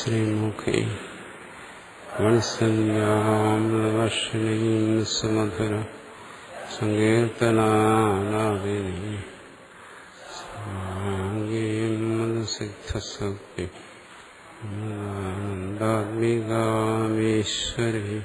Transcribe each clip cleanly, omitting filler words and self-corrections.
ശ്രീമുഖേ വത്സല്യാമൃതവർഷിണീം സുമധുര സങ്കീർത്തനാലാപിനീ സാംഗീം മദസിദ്ധസൗഖ്യ ആനന്ദാത്മികാമീശ്വരീ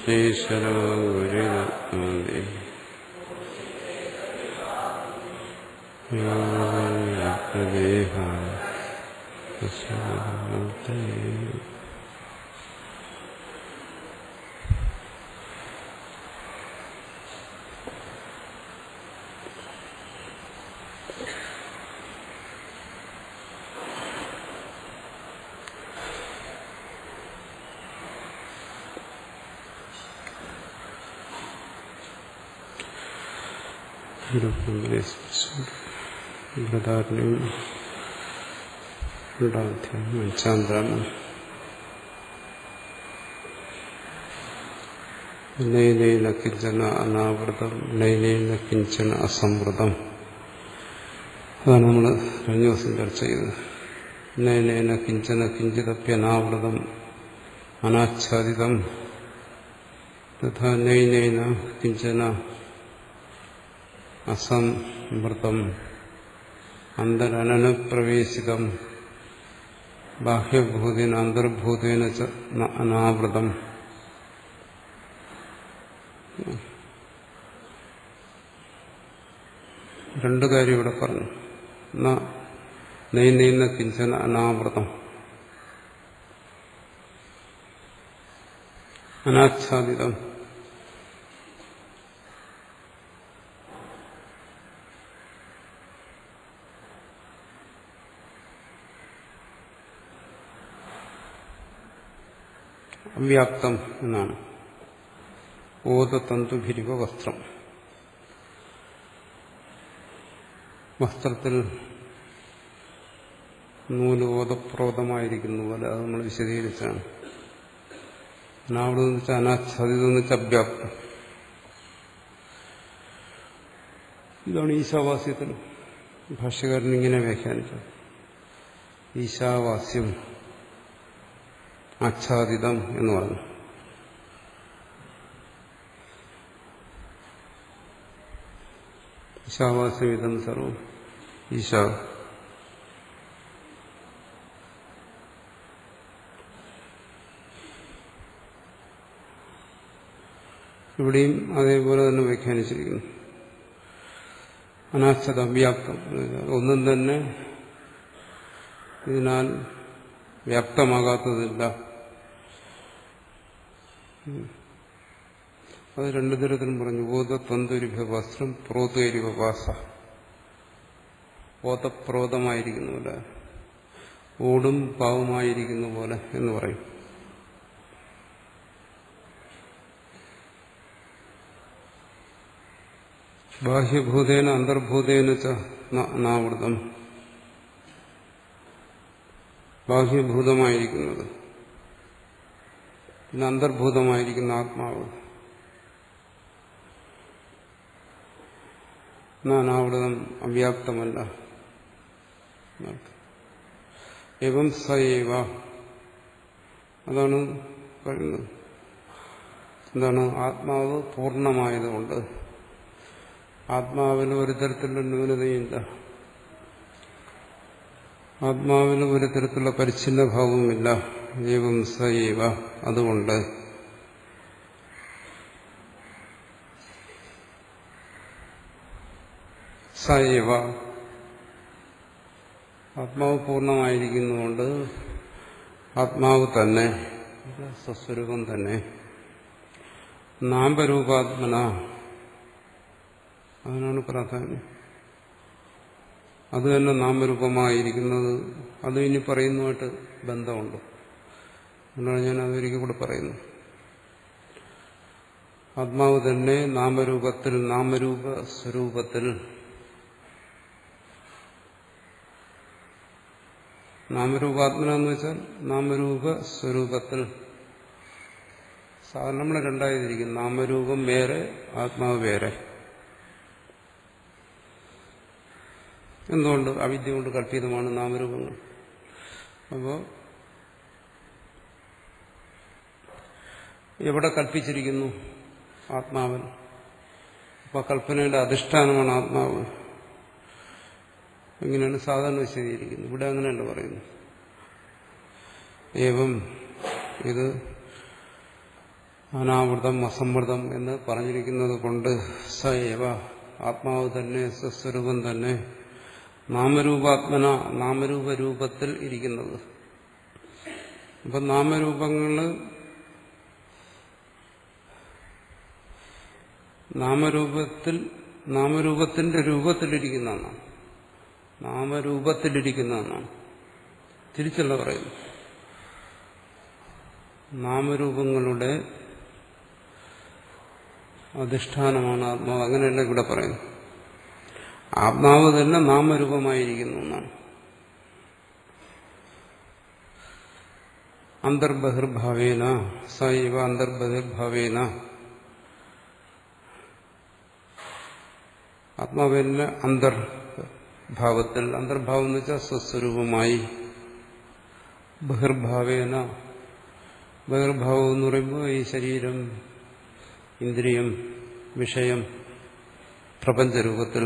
ഈശ്വരോ ഗുരുരത്നന്തി ലൈലൈല കിഞ്ചന അനാവൃതം ലൈലൈല കിഞ്ചന അസംവൃതം. അതാണ് നമ്മൾ കഴിഞ്ഞ ദിവസം ചർച്ച ചെയ്തത്. ലൈലൈല കിഞ്ചന കിഞ്ചിതപ്യനാവൃതം അനാച്ഛാദിതം തഥാ ലൈലൈല കിഞ്ചന അസംവൃതം അന്തരനനുപ്രവേശിതം ബാഹ്യഭൂതേന അന്തർഭൂതേന അനാവൃതം. രണ്ടു കാര്യം ഇവിടെ പറഞ്ഞു. നൈനൈന കിഞ്ചന അനാവൃതം അനാച്ഛാദിതം. അവ്യാപ്തം എന്നാണ്. ഓതതന്തുഭിരിവ വസ്ത്രം. വസ്ത്രത്തിൽ നൂല് ഓതപ്രോതമായിരിക്കുന്ന പോലെ അത് നമ്മൾ വിശദീകരിച്ചാണ്. അനാവൃതം എന്ന് വെച്ചാൽ അനാച്ഛാദിതം എന്ന് വെച്ചാൽ അവ്യാപ്തം. ഇതാണ് ഈശാവാസ്യത്തിൽ ഭാഷ്യകാരൻ ഇങ്ങനെ വ്യാഖ്യാനിച്ചത്. ഈശാവാസ്യം ആച്ഛാദിതം എന്ന് പറഞ്ഞു. ഈശാവാസ്യമിതം സർവം ഈശാ. ഇവിടെയും അതേപോലെ തന്നെ വ്യാഖ്യാനിച്ചിരിക്കുന്നു. അനാച്ഛത വ്യാപ്തം ഒന്നും തന്നെ ഇതിനാൽ വ്യാപ്തമാകാത്തതില്ല. അത് രണ്ടു തരത്തിലും പറഞ്ഞു. ഓതതന്തുരിഭ വസ്ത്രം പ്രോതേരിവ വാസ. ഓതപ്രോതമായിരിക്കുന്ന പോലെ, ഓടും പാവുമായിരിക്കുന്ന പോലെ എന്ന് പറയും. ബാഹ്യഭൂതേന അന്തർഭൂതേന ച അനാവൃതം. ബാഹ്യഭൂതമായിരിക്കുന്നത് പിന്നെ അന്തർഭൂതമായിരിക്കുന്ന ആത്മാവ് അനാവൃതം അവ്യാപ്തമല്ല. എവം സയേവ. അതാണ് പറയുന്നത്. എന്താണ്? ആത്മാവ് പൂർണ്ണമായതുകൊണ്ട് ആത്മാവിന് ഒരു തരത്തിലുള്ള ന്യൂനതയില്ല. ആത്മാവിന് ഒരു തരത്തിലുള്ള പരിച്ഛിന്ന ഭാവവുമില്ല. ഏവം സയേവ. അതുകൊണ്ട് സയേവ ആത്മാവ് പൂർണ്ണമായിരിക്കുന്നതുകൊണ്ട് ആത്മാവ് തന്നെ സ്വസ്വരൂപം തന്നെ നാമരൂപാത്മന അതിനാണ് പ്രാധാന്യം. അത് തന്നെ നാമരൂപമായിരിക്കുന്നത് അത് ഇനി പറയുന്നതുമായിട്ട് ബന്ധമുണ്ട്. എന്നാണ് ഞാൻ അതൊരിക്കൽ കൂടെ പറയുന്നു. ആത്മാവ് തന്നെ നാമരൂപത്തിൽ, നാമരൂപ സ്വരൂപത്തിൽ, നാമരൂപാത്മന എന്ന് വെച്ചാൽ നാമരൂപ സ്വരൂപത്തിൽ. സാധാരണ നമ്മൾ രണ്ടായിരിക്കും, നാമരൂപം വേറെ, ആത്മാവ് വേറെ. എന്തുകൊണ്ട്? അവിദ്യ കൊണ്ട് കല്പിതമാണ് നാമരൂപങ്ങൾ. അപ്പോൾ എവിടെ കൽപ്പിച്ചിരിക്കുന്നു? ആത്മാവൻ. അപ്പൊ കൽപ്പനയുടെ അധിഷ്ഠാനമാണ് ആത്മാവ്. ഇങ്ങനെയാണ് സാധാരണ വിശദീകരിക്കുന്നത്. ഇവിടെ അങ്ങനെയല്ല പറയുന്നു. ഏവം, ഇത് അനാവൃതം അസംവൃതം എന്ന് പറഞ്ഞിരിക്കുന്നത് കൊണ്ട് സ ഏവ, ആത്മാവ് തന്നെ, സ്വസ്വരൂപം തന്നെ, നാമരൂപാത്മന, നാമരൂപ രൂപത്തിൽ ഇരിക്കുന്നത്. അപ്പൊ നാമരൂപങ്ങള് നാമരൂപത്തിന്റെ രൂപത്തിലിരിക്കുന്നതാണ്. നാമരൂപത്തിലിരിക്കുന്നതാണ്. തിരിച്ചല്ല പറയുന്നു. നാമരൂപങ്ങളുടെ അധിഷ്ഠാനമാണ് ആത്മാവ്. അങ്ങനെയല്ല ഇവിടെ പറയുന്നു. ആത്മാവ് തന്നെ നാമരൂപമായിരിക്കുന്നു എന്നാണ്. അന്തർബഹിർഭാവേന സൈവ അന്തർബഹിർഭാവേന, ആത്മാവിന്റെ അന്തർഭാവത്തിൽ, അന്തർഭാവം എന്ന് വെച്ചാൽ സ്വസ്വരൂപമായി, ബഹിർഭാവേന, ബഹിർഭാവം എന്ന് പറയുമ്പോൾ ഈ ശരീരം, ഇന്ദ്രിയം, വിഷയം, പ്രപഞ്ചരൂപത്തിൽ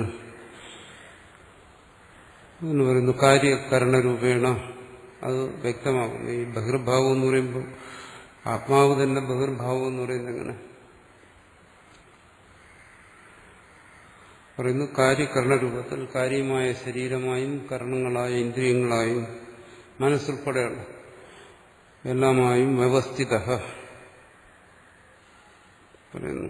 എന്ന് പറയുന്നു. കാര്യകരണരൂപേണ അത് വ്യക്തമാകുന്നു. ഈ ബഹിർഭാവം എന്ന് പറയുമ്പോൾ ആത്മാവ് തന്നെ ബഹിർഭാവം എന്ന് പറയുന്നത് എങ്ങനെ പറയുന്നു? കാര്യകരണരൂപത്തിൽ, കാര്യമായ ശരീരമായും കരണങ്ങളായും ഇന്ദ്രിയങ്ങളായും മനസ്സുൾപ്പെടെയുള്ള എല്ലാമായും വ്യവസ്ഥിത പറയുന്നു.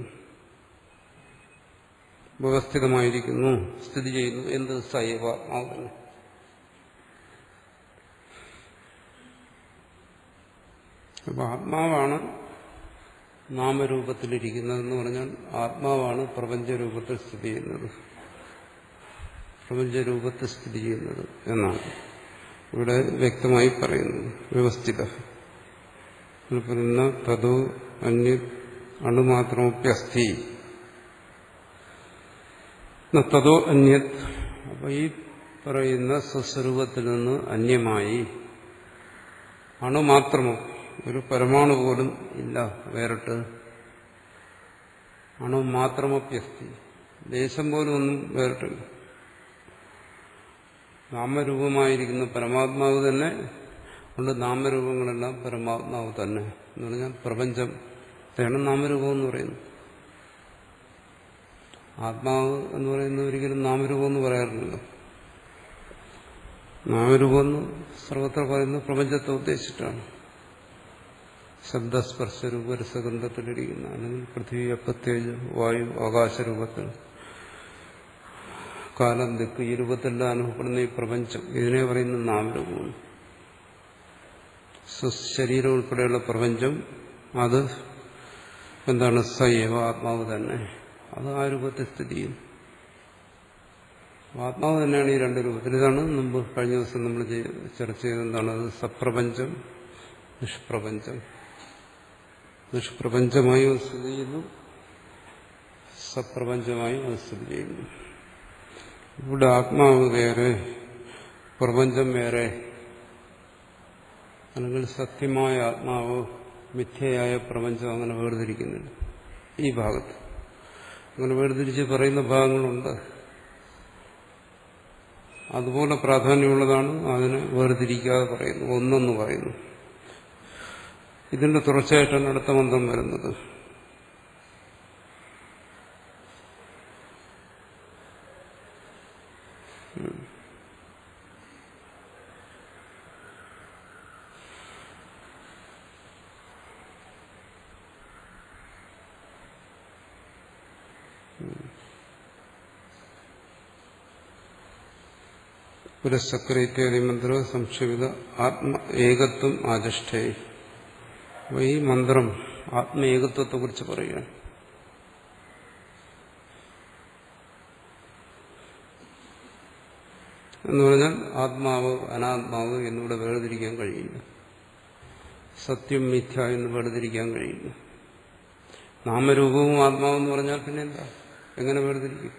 വ്യവസ്ഥിതമായിരിക്കുന്നു, സ്ഥിതി ചെയ്യുന്നു. എന്ത്? സൈവ, ആത്മാവ്. അപ്പൊ ആത്മാവാണ് നാമരൂപത്തിലിരിക്കുന്നതെന്ന് പറഞ്ഞാൽ ആത്മാവാണ് പ്രപഞ്ചരൂപത്തിൽ സ്ഥിതി ചെയ്യുന്നത്, പ്രപഞ്ചരൂപത്തിൽ സ്ഥിതി ചെയ്യുന്നത് എന്നാണ് ഇവിടെ വ്യക്തമായി പറയുന്നത്. വ്യവസ്ഥിത പറയുന്ന തതോ അന്യ അണുമാത്രമൊപ്യസ്ഥി തതോ അന്യത്. അപ്പൊ ഈ പറയുന്ന സ്വസ്വരൂപത്തിൽ നിന്ന് അന്യമായി അണുമാത്രമോ, ഒരു പരമാണു പോലും ഇല്ല വേറിട്ട്. അണുമാത്രമൊപ്യസ്ഥി, ദേശം പോലും ഒന്നും വേറിട്ടില്ല. നാമരൂപമായിരിക്കുന്ന പരമാത്മാവ് തന്നെ ഉണ്ട്. നാമരൂപങ്ങളെല്ലാം പരമാത്മാവ് തന്നെ എന്ന് പറഞ്ഞാൽ പ്രപഞ്ചം ഇതാണ് നാമരൂപം എന്ന് പറയുന്നത്. ആത്മാവ് എന്ന് പറയുന്നത് ഒരിക്കലും നാമരൂപം എന്ന് പറയാറില്ലല്ലോ. നാമരൂപം എന്ന് സർവത്ര പറയുന്നത് പ്രപഞ്ചത്തെ ഉദ്ദേശിച്ചിട്ടാണ്. ശബ്ദസ്പർശരൂപ രസഗന്ധത്തിലിരിക്കുന്ന, അല്ലെങ്കിൽ പൃഥ്വി, അപ്പത്തേജ്, വായു, ആകാശരൂപത്തിൽ, കാലം, ദിക്ക്, ഈ രൂപത്തിലെല്ലാം അനുഭവപ്പെടുന്ന ഈ പ്രപഞ്ചം, ഇതിനെ പറയുന്ന നാമരൂപമാണ്. ശരീരം ഉൾപ്പെടെയുള്ള പ്രപഞ്ചം അത് എന്താണ്? സൈവ, ആത്മാവ് തന്നെ. അത് ആ രൂപത്തിൽ സ്ഥിതി ചെയ്യുന്നു. ആത്മാവ് തന്നെയാണ് ഈ രണ്ട് രൂപത്തിൽ. ഇതാണ് മുമ്പ് കഴിഞ്ഞ ദിവസം നമ്മൾ ചർച്ച ചെയ്തത്. എന്താണ് അത്? സപ്രപഞ്ചം, നിഷ്പ്രപഞ്ചം. നിഷ്പ്രപഞ്ചമായി അത് സ്ഥിതി ചെയ്യുന്നു, സപ്രപഞ്ചമായി അത് സ്ഥിതി ചെയ്യുന്നു. ഇവിടെ ആത്മാവ് വേറെ, പ്രപഞ്ചം വേറെ, അല്ലെങ്കിൽ സത്യമായ ആത്മാവ്, മിഥ്യയായ പ്രപഞ്ചം, അങ്ങനെ വേർതിരിക്കുന്നില്ല ഈ ഭാഗത്ത്. അങ്ങനെ വേർതിരിച്ച് പറയുന്ന ഭാഗങ്ങളുണ്ട്. അതുപോലെ പ്രാധാന്യമുള്ളതാണ് അതിനെ വേർതിരിക്കാതെ പറയുന്നു, ഒന്നെന്ന് പറയുന്നു. ഇതിന്റെ തുടർച്ചയായിട്ടാണ് അടുത്ത മന്ത്രം വരുന്നത്. പുരസ്സക്രേത്യാദി മന്ത്ര സംക്ഷേപിത ആത്മ ഏകത്വം ആചഷ്ഠേ. അപ്പോൾ ഈ മന്ത്രം ആത്മ ഏകത്വത്തെക്കുറിച്ച് പറയുകയാണ്. എന്ന് പറഞ്ഞാൽ ആത്മാവ് അനാത്മാവ് എന്നിവിടെ വേർതിരിക്കാൻ കഴിയില്ല. സത്യം മിഥ്യ എന്ന് വേർതിരിക്കാൻ കഴിയില്ല. നാമരൂപവും ആത്മാവെന്ന് പറഞ്ഞാൽ പിന്നെ എന്താ, എങ്ങനെ വേർതിരിക്കും?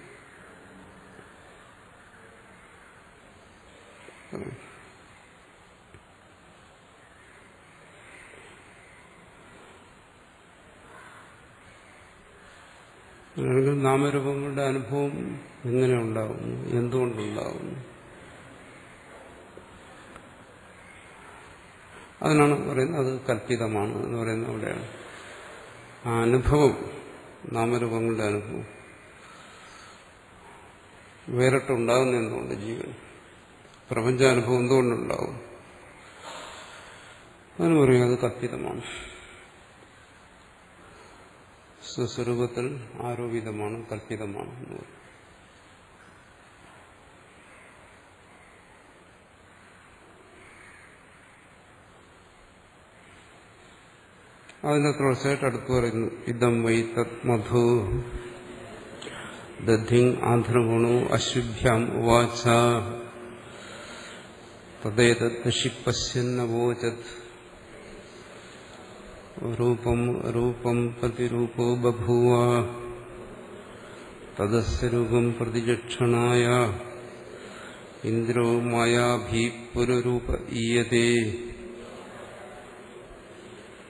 അല്ലെങ്കിൽ നാമരൂപങ്ങളുടെ അനുഭവം എങ്ങനെ ഉണ്ടാകുന്നു, എന്തുകൊണ്ടുണ്ടാകുന്നു? അതിനാണ് പറയുന്നത് അത് കല്പിതമാണ് എന്ന് പറയുന്നത് അവിടെയാണ്. ആ അനുഭവം, നാമരൂപങ്ങളുടെ അനുഭവം വേറിട്ടുണ്ടാകുന്ന എന്തുകൊണ്ട് ജീവൻ, പ്രപഞ്ചാനുഭവം എന്തുകൊണ്ടുണ്ടാകും, അതിന് പറയും അത് കല്പിതമാണ്, സ്വസ്വരൂപത്തിൽ ആരോപിതമാണ്, കല്പിതമാണ് എന്ന് പറയും. അതിന്റെ തുടർച്ചയായിട്ട് അടുത്ത് പറയുന്നു, ഇതം വൈ തത് മധു ദധിങ് ആന്ധ്രഗുണു അശുഭ്യാം ഉവാച തദ്ദേതദ്ദശി പശ്യന്നവോചത് രൂപം രൂപം പ്രതിരൂപോ ബഭൂവ തദസ്യ രൂപം പ്രതിചക്ഷണായ ഇന്ദ്രോ മായാഭി പുരരൂപ ഈയതേ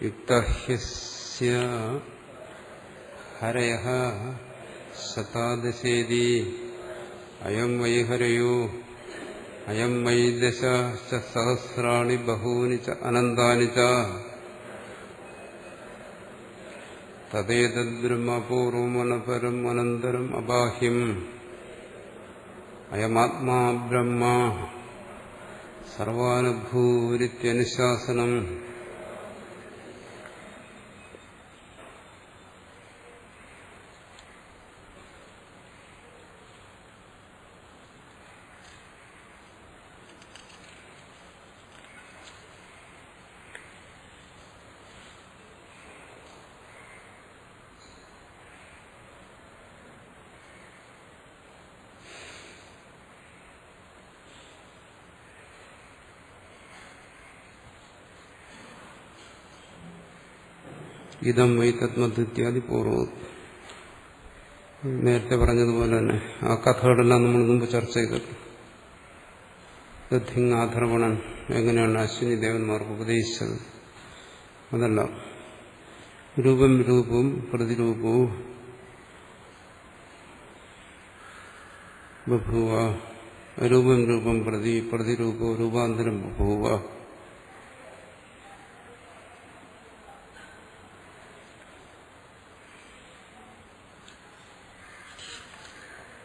യുക്തഹ്യസ്യ ഹരയഃ ശതാദശേതി അയം വൈ ഹരയോ അയം വൈ ദശ സഹസ്രാണി ബഹൂനി ച അനന്താനി ച തദ്ദേതദ്ബ്രഹ്മപൂർവമനപരം അനന്തരം അബാഹ്യം അയമാത്മാ ബ്രഹ്മ സർവാനുഭൂരിത്യനുശാസനം. ഇതം വൈ തത്മദ്വിത്യാദി പൂർവ്വം. നേരത്തെ പറഞ്ഞതുപോലെ തന്നെ ആ കഥകളെല്ലാം നമ്മൾ മുമ്പ് ചർച്ച ചെയ്തിട്ടുണ്ട്. ദധിങ് ആധർവണൻ എങ്ങനെയാണ് അശ്വിനി ദേവന്മാർക്ക് ഉപദേശിച്ചത്, അതെല്ലാം രൂപം രൂപവും പ്രതിരൂപവും ബഭൂവ രൂപം രൂപം പ്രതി പ്രതിരൂപവും രൂപാന്തരം ബഭൂവ.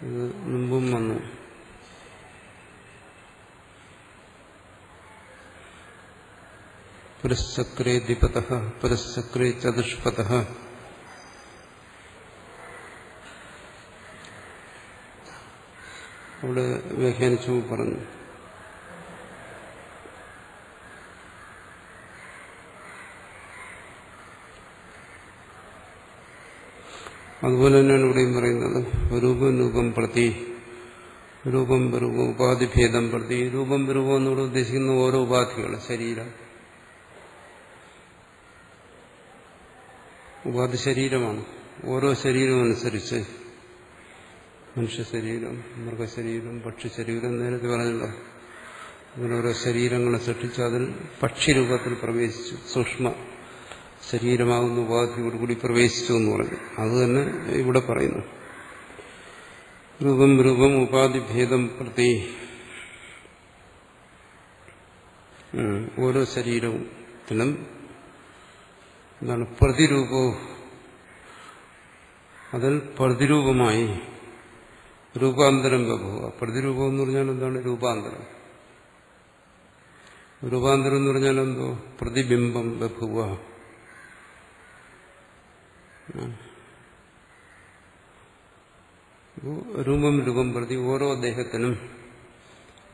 ഇത് മുമ്പും വന്നു. പുരസ്സക്രേ ദ്വിപതഃ പുരസ്സക്രേ ചതുഷ്പതഃ. അവിടെ വ്യാഖ്യാനിച്ചു പറഞ്ഞു. അതുപോലെ തന്നെയാണ് ഇവിടെയും പറയുന്നത്. രൂപം രൂപം പ്രതി രൂപം രൂപം ഉപാധിഭേദം പ്രതി. രൂപം രൂപം എന്നിവിടെ ഉദ്ദേശിക്കുന്ന ഓരോ ഉപാധികൾ, ശരീരം, ഉപാധി ശരീരമാണ്. ഓരോ ശരീരവും അനുസരിച്ച് മനുഷ്യ ശരീരം, മൃഗശരീരം, പക്ഷിശരീരം, നേരത്തെ പറഞ്ഞല്ലോ. അങ്ങനെ ഓരോ ശരീരങ്ങളെ സൃഷ്ടിച്ച് അതിൽ പക്ഷിരൂപത്തിൽ പ്രവേശിച്ചു, സൂക്ഷ്മ ശരീരമാകുന്ന ഉപാധിയോടുകൂടി പ്രവേശിച്ചു എന്ന് പറഞ്ഞു. അത് തന്നെ ഇവിടെ പറയുന്നു. രൂപം രൂപം ഉപാധിഭേദം പ്രതി. ഓരോ ശരീരത്തിനും എന്താണ് പ്രതിരൂപവും, അതിൽ പ്രതിരൂപമായി രൂപാന്തരം ബഭൂവ. പ്രതിരൂപം എന്ന് പറഞ്ഞാൽ എന്താണ്? രൂപാന്തരം. രൂപാന്തരം എന്ന് പറഞ്ഞാൽ എന്തോ? പ്രതിബിംബം ബഭൂവ. രൂപം രൂപം പ്രതി ഓരോ ദേഹത്തിനും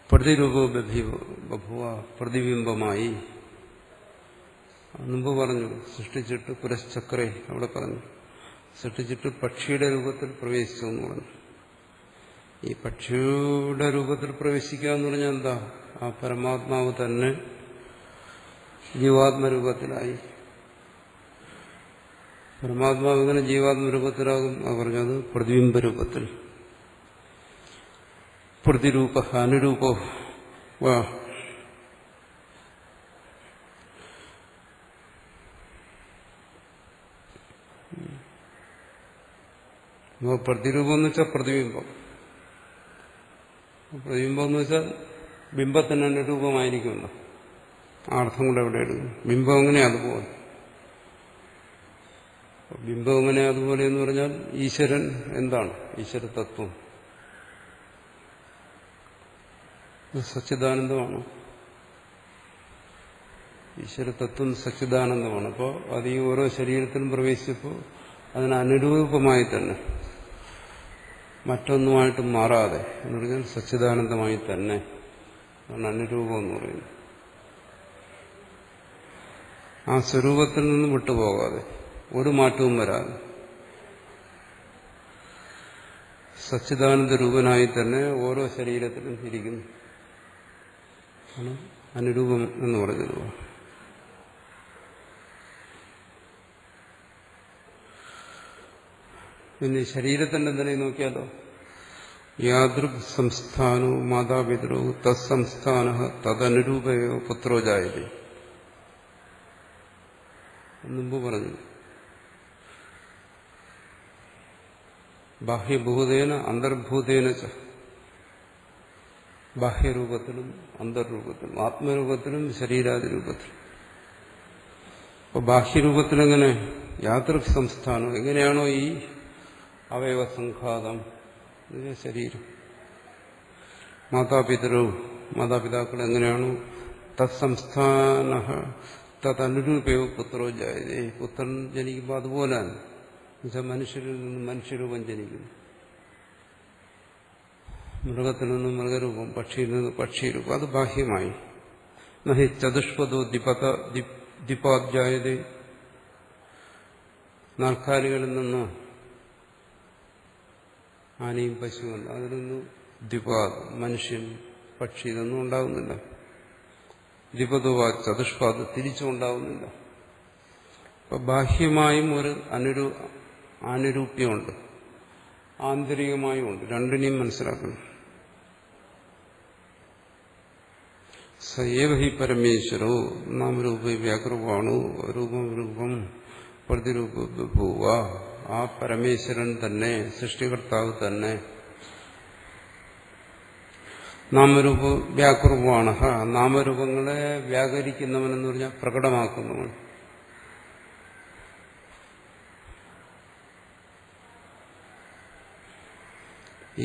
പ്രതിരൂപോ ബഭുവ പ്രതിബിംബമായി. മുമ്പ് പറഞ്ഞു സൃഷ്ടിച്ചിട്ട് പുരശ്ചക്രേ അവിടെ പറഞ്ഞു സൃഷ്ടിച്ചിട്ട് പക്ഷിയുടെ രൂപത്തിൽ പ്രവേശിച്ചു എന്ന് പറഞ്ഞു. ഈ പക്ഷിയുടെ രൂപത്തിൽ പ്രവേശിക്കുക എന്ന് പറഞ്ഞാൽ എന്താ? ആ പരമാത്മാവ് തന്നെ ജീവാത്മരൂപത്തിലായി. പരമാത്മാവ് ഇങ്ങനെ ജീവാത്മരൂപത്തിലാകും. അത് പറഞ്ഞത് പ്രതിബിംബരൂപത്തിൽ. പ്രതിരൂപ അനുരൂപോ വാ. പ്രതിരൂപം എന്ന് വെച്ചാൽ പ്രതിബിംബം. പ്രതിബിംബം എന്ന് വെച്ചാൽ ബിംബത്തിന് അനുരൂപമായിരിക്കുമല്ലോ. ആ അർത്ഥം കൂടെ എവിടെ എടുക്കും? ബിംബം എങ്ങനെയാ അതുപോലെ. ബിംബം എങ്ങനെയാ അതുപോലെ എന്ന് പറഞ്ഞാൽ ഈശ്വരൻ എന്താണ്? ഈശ്വര തത്വം സച്ചിദാനന്ദമാണ്. ഈശ്വരതത്വം സച്ചിദാനന്ദമാണ്. അപ്പോൾ അത് ഈ ഓരോ ശരീരത്തിലും പ്രവേശിച്ചപ്പോൾ അതിന് അനുരൂപമായി തന്നെ മറ്റൊന്നുമായിട്ട് മാറാതെ എന്ന് പറഞ്ഞാൽ സച്ചിദാനന്ദമായി തന്നെ ആണ് അനുരൂപം എന്ന് പറയുന്നത്. ആ സ്വരൂപത്തിൽ നിന്ന് വിട്ടുപോകാതെ ഒരു മാറ്റവും വരാതെ സച്ചിദാനന്ദ രൂപനായി തന്നെ ഓരോ ശരീരത്തിലും ഇരിക്കുന്നു. അനുരൂപം എന്ന് പറഞ്ഞത്. പിന്നെ ശരീരത്തിന്റെ എന്തെങ്കിലും നോക്കിയാലോ? യാദൃക് സംസ്ഥാനോ മാതാപിതരോ തത്സംസ്ഥാന തദനുരൂപയോ പുത്രോ ജായതേ. മുമ്പ് പറഞ്ഞു ബാഹ്യഭൂതേന അന്തർഭൂതേന ച. ബാഹ്യരൂപത്തിലും അന്തർരൂപത്തിലും ആത്മരൂപത്തിലും ശരീരാദിരൂപത്തിലും. അപ്പോൾ ബാഹ്യരൂപത്തിലെങ്ങനെ? യാദൃക് സംസ്ഥാനം എങ്ങനെയാണോ ഈ അവയവസംഘാതം ശരീരം, മാതാപിതാക്കൾ എങ്ങനെയാണോ തത്സംസ്ഥാന തദനുരൂപയോ പുത്രോ ജായതേ. പുത്രൻ ജനിക്കുമ്പോൾ അതുപോലെയാണ്. എന്നുവെച്ചാൽ മനുഷ്യരിൽ നിന്ന് മനുഷ്യരൂപം ജനിക്കുന്നു, മൃഗത്തിൽ നിന്ന് മൃഗരൂപം, പക്ഷിയിൽ നിന്ന് പക്ഷിരൂപം. അത് ബാഹ്യമായി. നഹി ചതുഷ്പദോ ദിപാധ്യായതേ. നാൽക്കാലികളിൽ നിന്ന് ആനയും പശുവല്ല, അതിൽ നിന്ന് ദ്വിപാദ് മനുഷ്യൻ പക്ഷി ഇതൊന്നും ഉണ്ടാകുന്നില്ല. ദ്വിപദോവാ ചതുഷ്പാദ് തിരിച്ചും ഉണ്ടാകുന്നില്ല. അപ്പൊ ബാഹ്യമായും ഒരു ആനുരൂപ്യമുണ്ട്, ആന്തരികമായും ഉണ്ട്. രണ്ടിനെയും മനസ്സിലാക്കണം. സയേവ ഹി പരമേശ്വരോ നാമരൂപ വ്യാകൃവാണു രൂപം പ്രതിരൂപൂവ. ആ പരമേശ്വരൻ തന്നെ, സൃഷ്ടികർത്താവ് തന്നെ നാമരൂപ വ്യാകൃവാണ്. നാമരൂപങ്ങളെ വ്യാകരിക്കുന്നവനെന്ന് പറഞ്ഞാൽ പ്രകടമാക്കുന്നവൻ.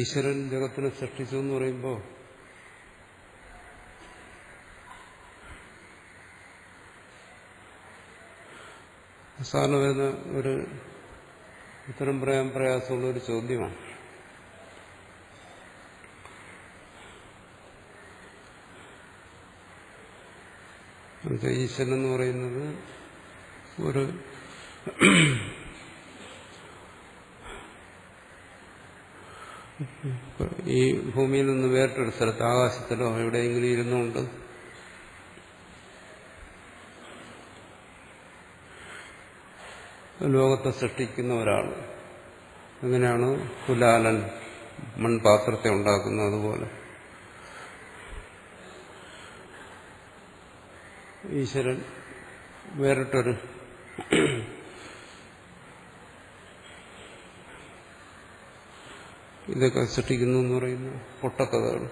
ഈശ്വരൻ ജഗത്തിനെ സൃഷ്ടിച്ചു എന്ന് പറയുമ്പോൾ സാറിന് വരുന്ന ഒരു ഉത്തരം പറയാൻ പ്രയാസമുള്ള ഒരു ചോദ്യമാണ്. ഈശ്വരൻ എന്ന് പറയുന്നത് ഒരു ഈ ഭൂമിയിൽ നിന്ന് വേറിട്ടൊരു സ്ഥലത്ത് ആകാശത്തിലോ എവിടെയെങ്കിലും ഇരുന്നുകൊണ്ട് ലോകത്തെ സൃഷ്ടിക്കുന്ന ഒരാൾ. എങ്ങനെയാണ് കുലാലൻ മൺപാത്രത്തെ ഉണ്ടാക്കുന്നത് അതുപോലെ ഈശ്വരൻ വേറിട്ടൊരു ഇതൊക്കെ സൃഷ്ടിക്കുന്നു എന്ന് പറയുന്ന പൊട്ടക്കഥകൾ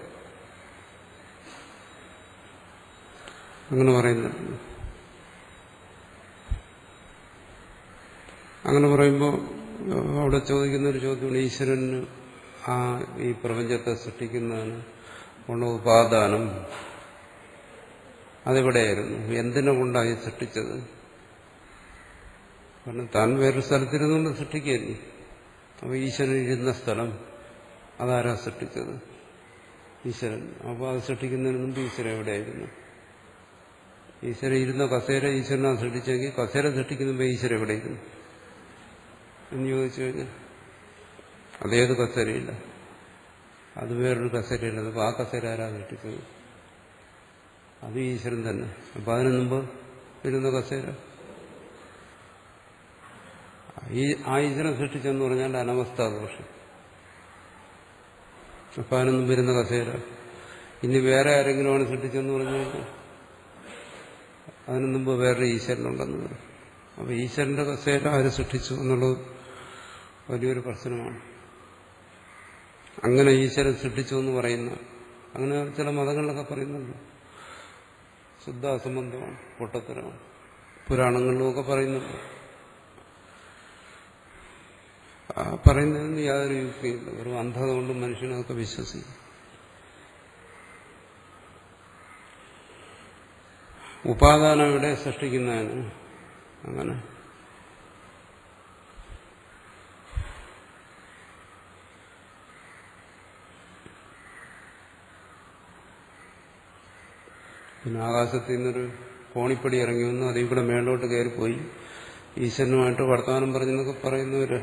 അങ്ങനെ പറയുന്നുണ്ട്. അങ്ങനെ പറയുമ്പോൾ അവിടെ ചോദിക്കുന്നൊരു ചോദ്യമാണ്, ഈശ്വരന് ഈ പ്രപഞ്ചത്തെ സൃഷ്ടിക്കുന്നതിന് ഉള്ള ഉപാദാനം അതെവിടെയായിരുന്നു? എന്തിനെ കൊണ്ടായി സൃഷ്ടിച്ചത്? കാരണം താൻ വേറൊരു സ്ഥലത്തിരുന്നുകൊണ്ട് സൃഷ്ടിക്കുകയല്ലേ. അപ്പോൾ ഈശ്വരൻ ഇരുന്ന സ്ഥലം അതാരാ സൃഷ്ടിച്ചത്? ഈശ്വരൻ. അപ്പോൾ അത് സൃഷ്ടിക്കുന്നതിന് മുമ്പ് ഈശ്വരൻ എവിടെയായിരുന്നു? ഈശ്വരൻ ഇരുന്ന കസേര ഈശ്വരനാണ് സൃഷ്ടിച്ചെങ്കിൽ കസേര സൃഷ്ടിക്കുമ്പോൾ ഈശ്വരൻ എവിടെയിരുന്നു എന്ന് ചോദിച്ചു കഴിഞ്ഞാൽ അതേത് കസേരയില്ല, അത് വേറൊരു കസേരയില്ല. അപ്പോൾ ആ കസേര ആരാ സൃഷ്ടിച്ചത്? അത് ഈശ്വരൻ തന്നെ. അപ്പം അതിനു മുമ്പ് ഇരുന്ന കസേര ആ ഈശ്വരൻ സൃഷ്ടിച്ചെന്ന് പറഞ്ഞാൽ അനവസ്ഥാദോഷം. അപ്പം അതിനു മുമ്പ് ഇരുന്ന കസേര ഇനി വേറെ ആരെങ്കിലുമാണ് സൃഷ്ടിച്ചെന്ന് പറഞ്ഞു കഴിഞ്ഞാൽ അതിനു മുമ്പ് വേറൊരു ഈശ്വരനുണ്ടെന്ന് പറയും. അപ്പോൾ ഈശ്വരന്റെ കസേര ആര് സൃഷ്ടിച്ചു എന്നുള്ളത് വലിയൊരു പ്രശ്നമാണ്. അങ്ങനെ ഈശ്വരൻ സൃഷ്ടിച്ചു എന്ന് പറയുന്ന അങ്ങനെ ചില മതങ്ങളിലൊക്കെ പറയുന്നുണ്ട്. ശുദ്ധ അസംബന്ധമാണ്, പൊട്ടത്തരമാണ്. പുരാണങ്ങളിലുമൊക്കെ പറയുന്നുണ്ട്. പറയുന്നതിന് യാതൊരു യുക്തിയില്ല. വെറും അന്ധത കൊണ്ട് മനുഷ്യനതൊക്കെ വിശ്വസിക്കും. ഉപാദാനം ഇവിടെ സൃഷ്ടിക്കുന്നതിന് അങ്ങനെ പിന്നെ ആകാശത്തിൽ നിന്നൊരു കോണിപ്പടി ഇറങ്ങി വന്നു, അതിൽ കൂടെ മേലോട്ട് കയറിപ്പോയി ഈശ്വരനുമായിട്ട് വർത്തമാനം പറഞ്ഞെന്നൊക്കെ പറയുന്നവര്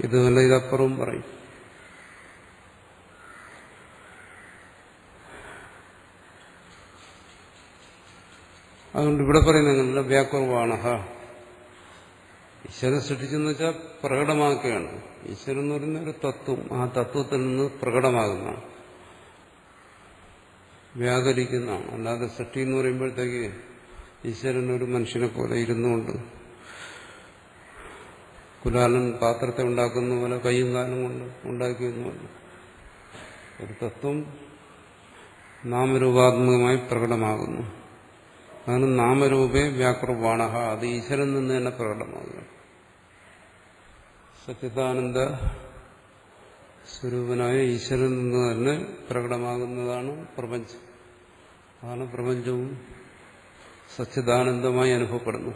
ഇത് നല്ല ഇതപ്പുറവും പറയും. അതുകൊണ്ട് ഇവിടെ പറയുന്നത് അങ്ങനെയല്ല. വ്യാകുർവാണ ഈശ്വരൻ സൃഷ്ടിച്ചെന്ന് വെച്ചാൽ പ്രകടമാക്കുകയാണ്. ഈശ്വരൻ എന്ന് പറയുന്ന ഒരു തത്വം, ആ തത്വത്തിൽ നിന്ന് പ്രകടമാകുന്നതാണ്, വ്യാകരിക്കുന്നതാണ്. അല്ലാതെ സൃഷ്ടി എന്ന് പറയുമ്പോഴത്തേക്ക് ഈശ്വരൻ ഒരു മനുഷ്യനെ പോലെ ഇരുന്നുകൊണ്ട് കുലാലൻ പാത്രത്തെ ഉണ്ടാക്കുന്ന പോലെ കൈയും കാലം കൊണ്ട് ഉണ്ടാക്കിയെന്നുമല്ല. ഒരു തത്വം നാമരൂപാത്മകമായി പ്രകടമാകുന്നു. അതാണ് നാമരൂപേ വ്യാകൃവാണ. അത് ഈശ്വരൻ നിന്ന് തന്നെ പ്രകടമാകുക. സച്ചിദാനന്ദ സ്വരൂപനായ ഈശ്വരൻ നിന്ന് തന്നെ പ്രകടമാകുന്നതാണ് പ്രപഞ്ചം. അതാണ് പ്രപഞ്ചവും സച്ചിദാനന്ദമായി അനുഭവപ്പെടുന്നു.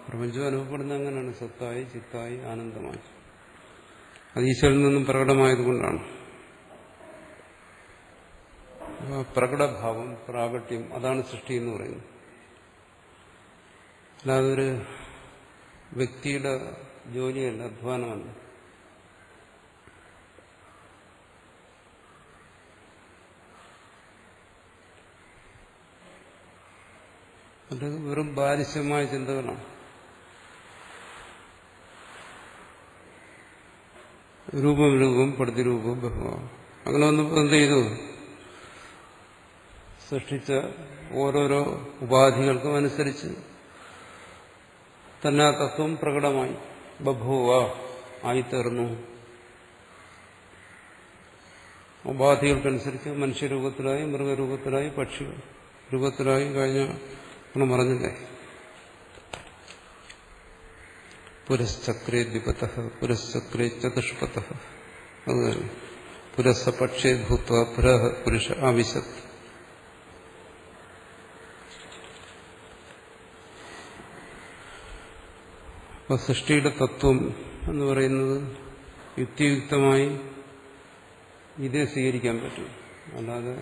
പ്രപഞ്ചം അനുഭവപ്പെടുന്നത് അങ്ങനെയാണ്, സത്തായി ചിത്തായി ആനന്ദമായി. അത് ഈശ്വരനിൽ നിന്നും പ്രകടമായതുകൊണ്ടാണ്. പ്രകടഭാവം, പ്രാകട്യം, അതാണ് സൃഷ്ടി എന്ന് പറയുന്നത്. അല്ലാതെ ഒരു വ്യക്തിയുടെ ജോലിയല്ല, അധ്വാനമല്ല. അത് വെറും ബാലിശമായ ചിന്തകളാണ്. രൂപം രൂപം പ്രതിരൂപം ബഹുവാണ്. അങ്ങനെ വന്നപ്പോൾ എന്ത് ചെയ്തു? സൃഷ്ടിച്ച ഓരോരോ ഉപാധികൾക്കും അനുസരിച്ച് തന്നെ ആ തത്വം പ്രകടമായി, ബഭൂവ ആയിത്തീർന്നു. ഉപാധികൾക്കനുസരിച്ച് മനുഷ്യരൂപത്തിലായി, മൃഗരൂപത്തിലായി, പക്ഷി രൂപത്തിലായി. കഴിഞ്ഞ പറഞ്ഞില്ലേ, പുരശ്ചക്രേ ദ്വിപത പുരശ്ചക്രേ ചതുഷ്പത. അത് പുരസ പക്ഷേ ഭൂത്വ പുരുഷ ആവിശത്. അപ്പൊ സൃഷ്ടിയുടെ തത്വം എന്ന് പറയുന്നത് യുക്തിയുക്തമായി ഇതേ സ്വീകരിക്കാൻ പറ്റും. അല്ലാതെ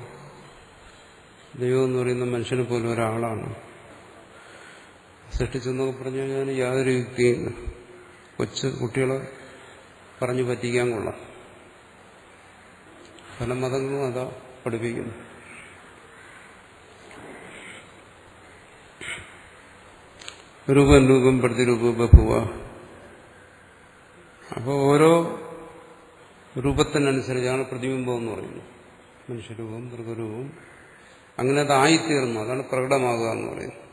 ദൈവം എന്ന് പറയുന്ന മനുഷ്യനെ പോലെ ഒരാളാണ് സൃഷ്ടിച്ചെന്നൊക്കെ പറഞ്ഞു കഴിഞ്ഞാൽ യാതൊരു യുക്തിയില്ല. കൊച്ചു കുട്ടികളെ പറഞ്ഞു പറ്റിക്കാൻ കൊള്ളാം. പല മതങ്ങളും അതാ പഠിപ്പിക്കുന്നു. രൂപം രൂപം പ്രതിരൂപ ബഭുവ. അപ്പോൾ ഓരോ രൂപത്തിനനുസരിച്ചാണ് പ്രതിബിംബം എന്ന് പറയുന്നത്. മനുഷ്യരൂപം, മൃഗരൂപം, അങ്ങനെ അതായിത്തീർന്നു. അതാണ് പ്രകടമാകുക എന്ന് പറയുന്നത്.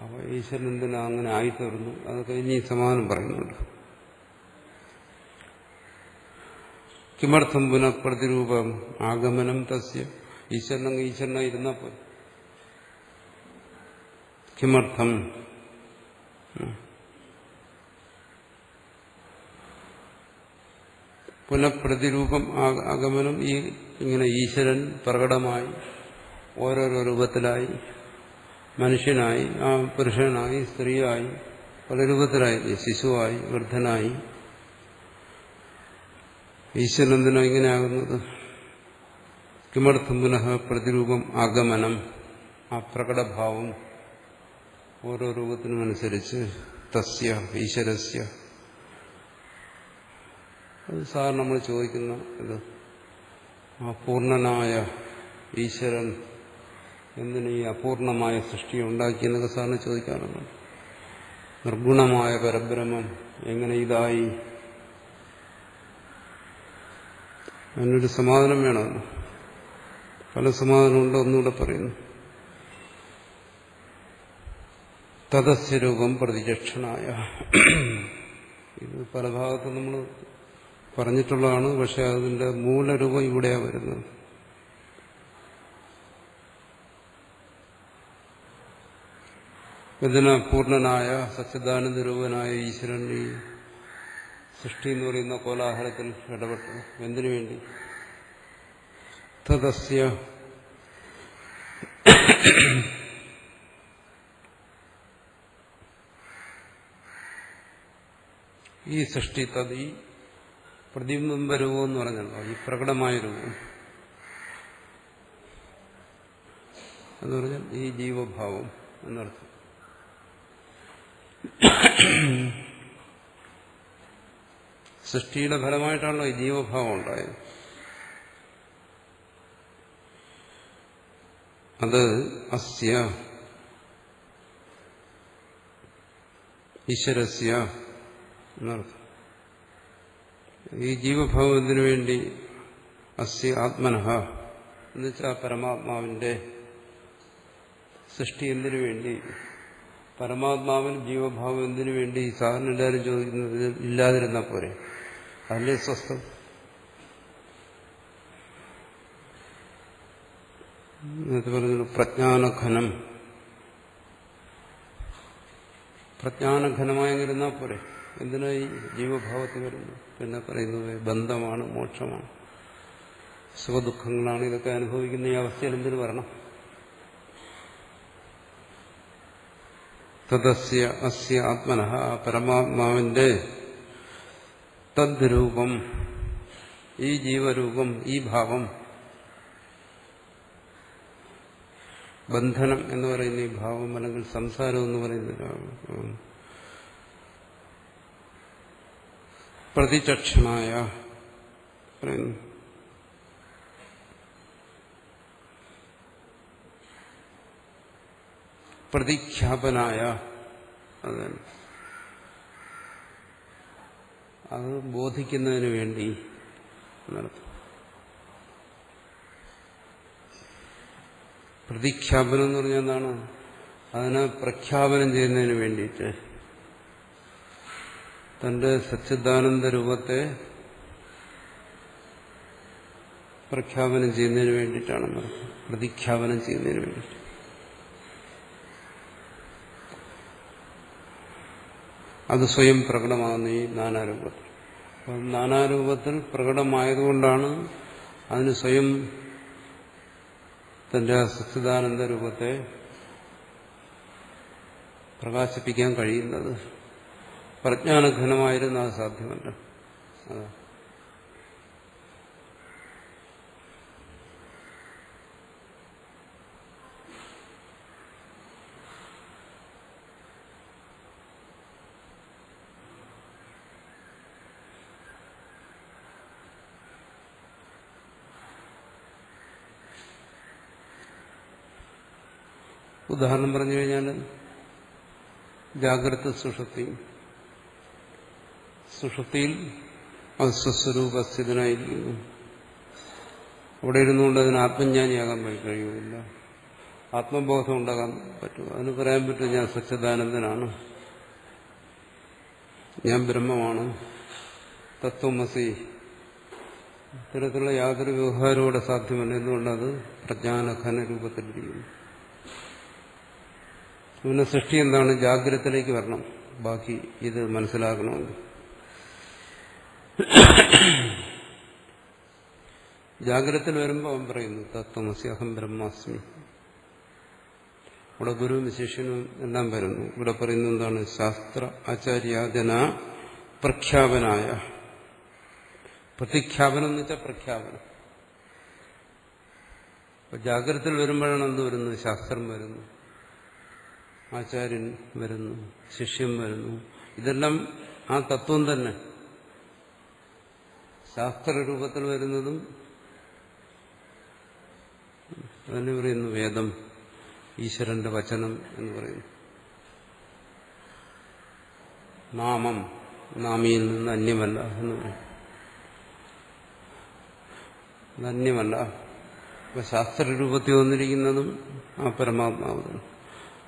അപ്പോൾ ഈശ്വരൻ എന്തിനാ അങ്ങനെ ആയിത്തീർന്നു? അതൊക്കെ ഇനി സമാനം പറയുന്നുണ്ട്. കിമർത്ഥം പുനഃ പ്രതിരൂപം ആഗമനം തസ്യ. ഈശ്വരനങ്ങ് ഈശ്വരനായിരുന്നപ്പോൾ കിമർത്ഥം പുനഃപ്രതിരൂപം ആഗമനം. ഈ ഇങ്ങനെ ഈശ്വരൻ പ്രകടമായി ഓരോരോ രൂപത്തിലായി, മനുഷ്യനായി, ആ പുരുഷനായി, സ്ത്രീയായി, പല രൂപത്തിലായി, ശിശുവായി, വൃദ്ധനായി. ഈശ്വരൻ എന്തിനാ ഇങ്ങനെയാകുന്നത്? കിമർത്ഥം പുനഃ പ്രതിരൂപം ആഗമനം, ആ പ്രകടഭാവം ഓരോ രൂപത്തിനുമനുസരിച്ച് തസ്യ ഈശ്വരസ്യ. അത് സാധാരണ നമ്മൾ ചോദിക്കുന്ന ഇത്, ആ പൂർണ്ണനായ ഈശ്വരൻ എന്തിന് ഈ അപൂർണമായ സൃഷ്ടിയെ ഉണ്ടാക്കിയെന്നൊക്കെ സാറിന് ചോദിക്കാറുണ്ട്. നിർഗുണമായ പരബ്രഹ്മം എങ്ങനെ ഇതായി? അതിനൊരു സമാധാനം വേണമല്ലോ. പല സമാധാനമുണ്ട്. ഒന്നുകൂടെ പറയുന്നു. തദസ്വരൂപം പ്രതിചക്ഷണായ. ഇത് പല ഭാഗത്തും നമ്മൾ പറഞ്ഞിട്ടുള്ളതാണ്. പക്ഷെ അതിന്റെ മൂലരൂപം ഇവിടെയാണ് വരുന്നത്. ഇതിന് പൂർണ്ണനായ സച്ചിദാനന്ദ രൂപനായ ഈശ്വരൻ ഈ സൃഷ്ടി എന്ന് പറയുന്ന കോലാഹലത്തിൽ ഇടപെട്ടു. എന്തിനു വേണ്ടി? തദസ്യ ഈ സൃഷ്ടി തത് ഈ പ്രതിബിംബ രൂപം എന്ന് പറഞ്ഞല്ലോ, ഈ പ്രകടമായ രൂപം എന്ന് പറഞ്ഞാൽ ഈ ജീവഭാവം എന്നർത്ഥം. സൃഷ്ടിയുടെ ഫലമായിട്ടാണല്ലോ ഈ ജീവഭാവം ഉണ്ടായത്. അത് അസ്യ ഈശ്വരസ്യ എന്നർത്ഥം. ഈ ജീവഭാവം എന്തിനു വേണ്ടി? അസ്യ ആത്മനഃ എന്നുവെച്ചാൽ പരമാത്മാവിന്റെ സൃഷ്ടി എന്തിനു വേണ്ടി? പരമാത്മാവിൽ ജീവഭാവം എന്തിനു വേണ്ടി? സാധാരണ എല്ലാവരും ചോദിക്കുന്നത് ഇല്ലാതിരുന്നാൽ പോരെ, അതല്ലേ സ്വസ്ഥം? നേരത്തെ പറഞ്ഞു പ്രജ്ഞാനഘനം. പ്രജ്ഞാനഘനമായിരുന്നാൽ പോരെ, എന്തിനാ ഈ ജീവഭാവത്തിൽ വരുന്നു? പിന്നെ പറയുന്നത് ബന്ധമാണ്, മോക്ഷമാണ്, സുഖദുഃഖങ്ങളാണ്. ഇതൊക്കെ അനുഭവിക്കുന്ന ഈ അവസ്ഥയിൽ എന്തിനു വരണം? തദസ്യ അസ്യ ആത്മനഃ, പരമാത്മാവിന്റെ തദ്രൂപം, ഈ ജീവരൂപം, ഈ ഭാവം, ബന്ധനം എന്ന് പറയുന്ന ഈ ഭാവം, അല്ലെങ്കിൽ സംസാരം എന്ന് പറയുന്ന പ്രതിചക്ഷണായ പറയുന്നു. പ്രതിഖ്യാപനായ, അത് ബോധിക്കുന്നതിന് വേണ്ടി നടത്തും. പ്രതിഖ്യാപനം എന്ന് പറഞ്ഞാൽ എന്താണ്? അതിനെ പ്രഖ്യാപനം ചെയ്യുന്നതിന് വേണ്ടിയിട്ട്, തന്റെ സച്ചിദാനന്ദ രൂപത്തെ പ്രഖ്യാപനം ചെയ്യുന്നതിന് വേണ്ടിയിട്ടാണ്. പ്രതിഖ്യാപനം ചെയ്യുന്നതിന് വേണ്ടിയിട്ട്. അത് സ്വയം പ്രകടമാകുന്ന ഈ നാനാരൂപത്തിൽ. അപ്പം നാനാരൂപത്തിൽ പ്രകടമായതുകൊണ്ടാണ് അതിന് സ്വയം തന്റെ സച്ചിദാനന്ദ രൂപത്തെ പ്രകാശിപ്പിക്കാൻ കഴിയുന്നത്. പ്രജ്ഞാനഘനമായിരുന്ന അത് സാധ്യമല്ല. അതാ ഉദാഹരണം പറഞ്ഞു കഴിഞ്ഞാൽ ജാഗ്രത സുഷുപ്തി. സുഷുപ്തിയിൽ അത് സ്വസ്വരൂപസ്ഥിതനായിരിക്കുന്നു. അവിടെ ഇരുന്നുകൊണ്ട് അതിന് ആത്മജ്ഞാനിയാകാൻ കഴിയുമില്ല. ആത്മബോധം ഉണ്ടാകാൻ പറ്റും. അതിന് പറയാൻ പറ്റും, ഞാൻ സച്ചിദാനന്ദനാണ്, ഞാൻ ബ്രഹ്മമാണ്, തത്വമസി. ഇത്തരത്തിലുള്ള യാതൊരു വ്യവഹാരവും ഇവിടെ സാധ്യമല്ല. എന്തുകൊണ്ടത് പ്രജ്ഞാനഘന രൂപത്തിലിരിക്കുന്നു. പിന്നെ സൃഷ്ടി എന്താണ്? ജാഗ്രതത്തിലേക്ക് വരണം. ബാക്കി ഇത് മനസ്സിലാക്കണമെങ്കിൽ ജാഗ്രതത്തിൽ വരുമ്പോൾ അവൻ പറയുന്നു തത്വമസി അഹം ബ്രഹ്മാസ്മി. ഇവിടെ ഗുരുവും ശിഷ്യനും എല്ലാം വരുന്നു. ഇവിടെ പറയുന്നത് എന്താണ്? ശാസ്ത്ര ആചാര്യാജന പ്രഖ്യാപനായ പ്രതിഖ്യാപനം എന്ന് വെച്ചാൽ പ്രഖ്യാപനം. അപ്പൊ ജാഗ്രതയിൽ വരുമ്പോഴാണ് എന്ത് വരുന്നത്? ശാസ്ത്രം വരുന്നു, ആചാര്യൻ വരുന്നു, ശിഷ്യം വരുന്നു. ഇതെല്ലാം ആ തത്വം തന്നെ. ശാസ്ത്രരൂപത്തിൽ വരുന്നതും അതിന് പറയുന്നു വേദം, ഈശ്വരന്റെ വചനം എന്ന് പറയുന്നു. നാമം നാമിയിൽ നിന്ന് അന്യമല്ല എന്ന് പറയും. അന്യമല്ല. അപ്പൊ ശാസ്ത്രരൂപത്തിൽ വന്നിരിക്കുന്നതും ആ പരമാത്മാവ് തന്നെ,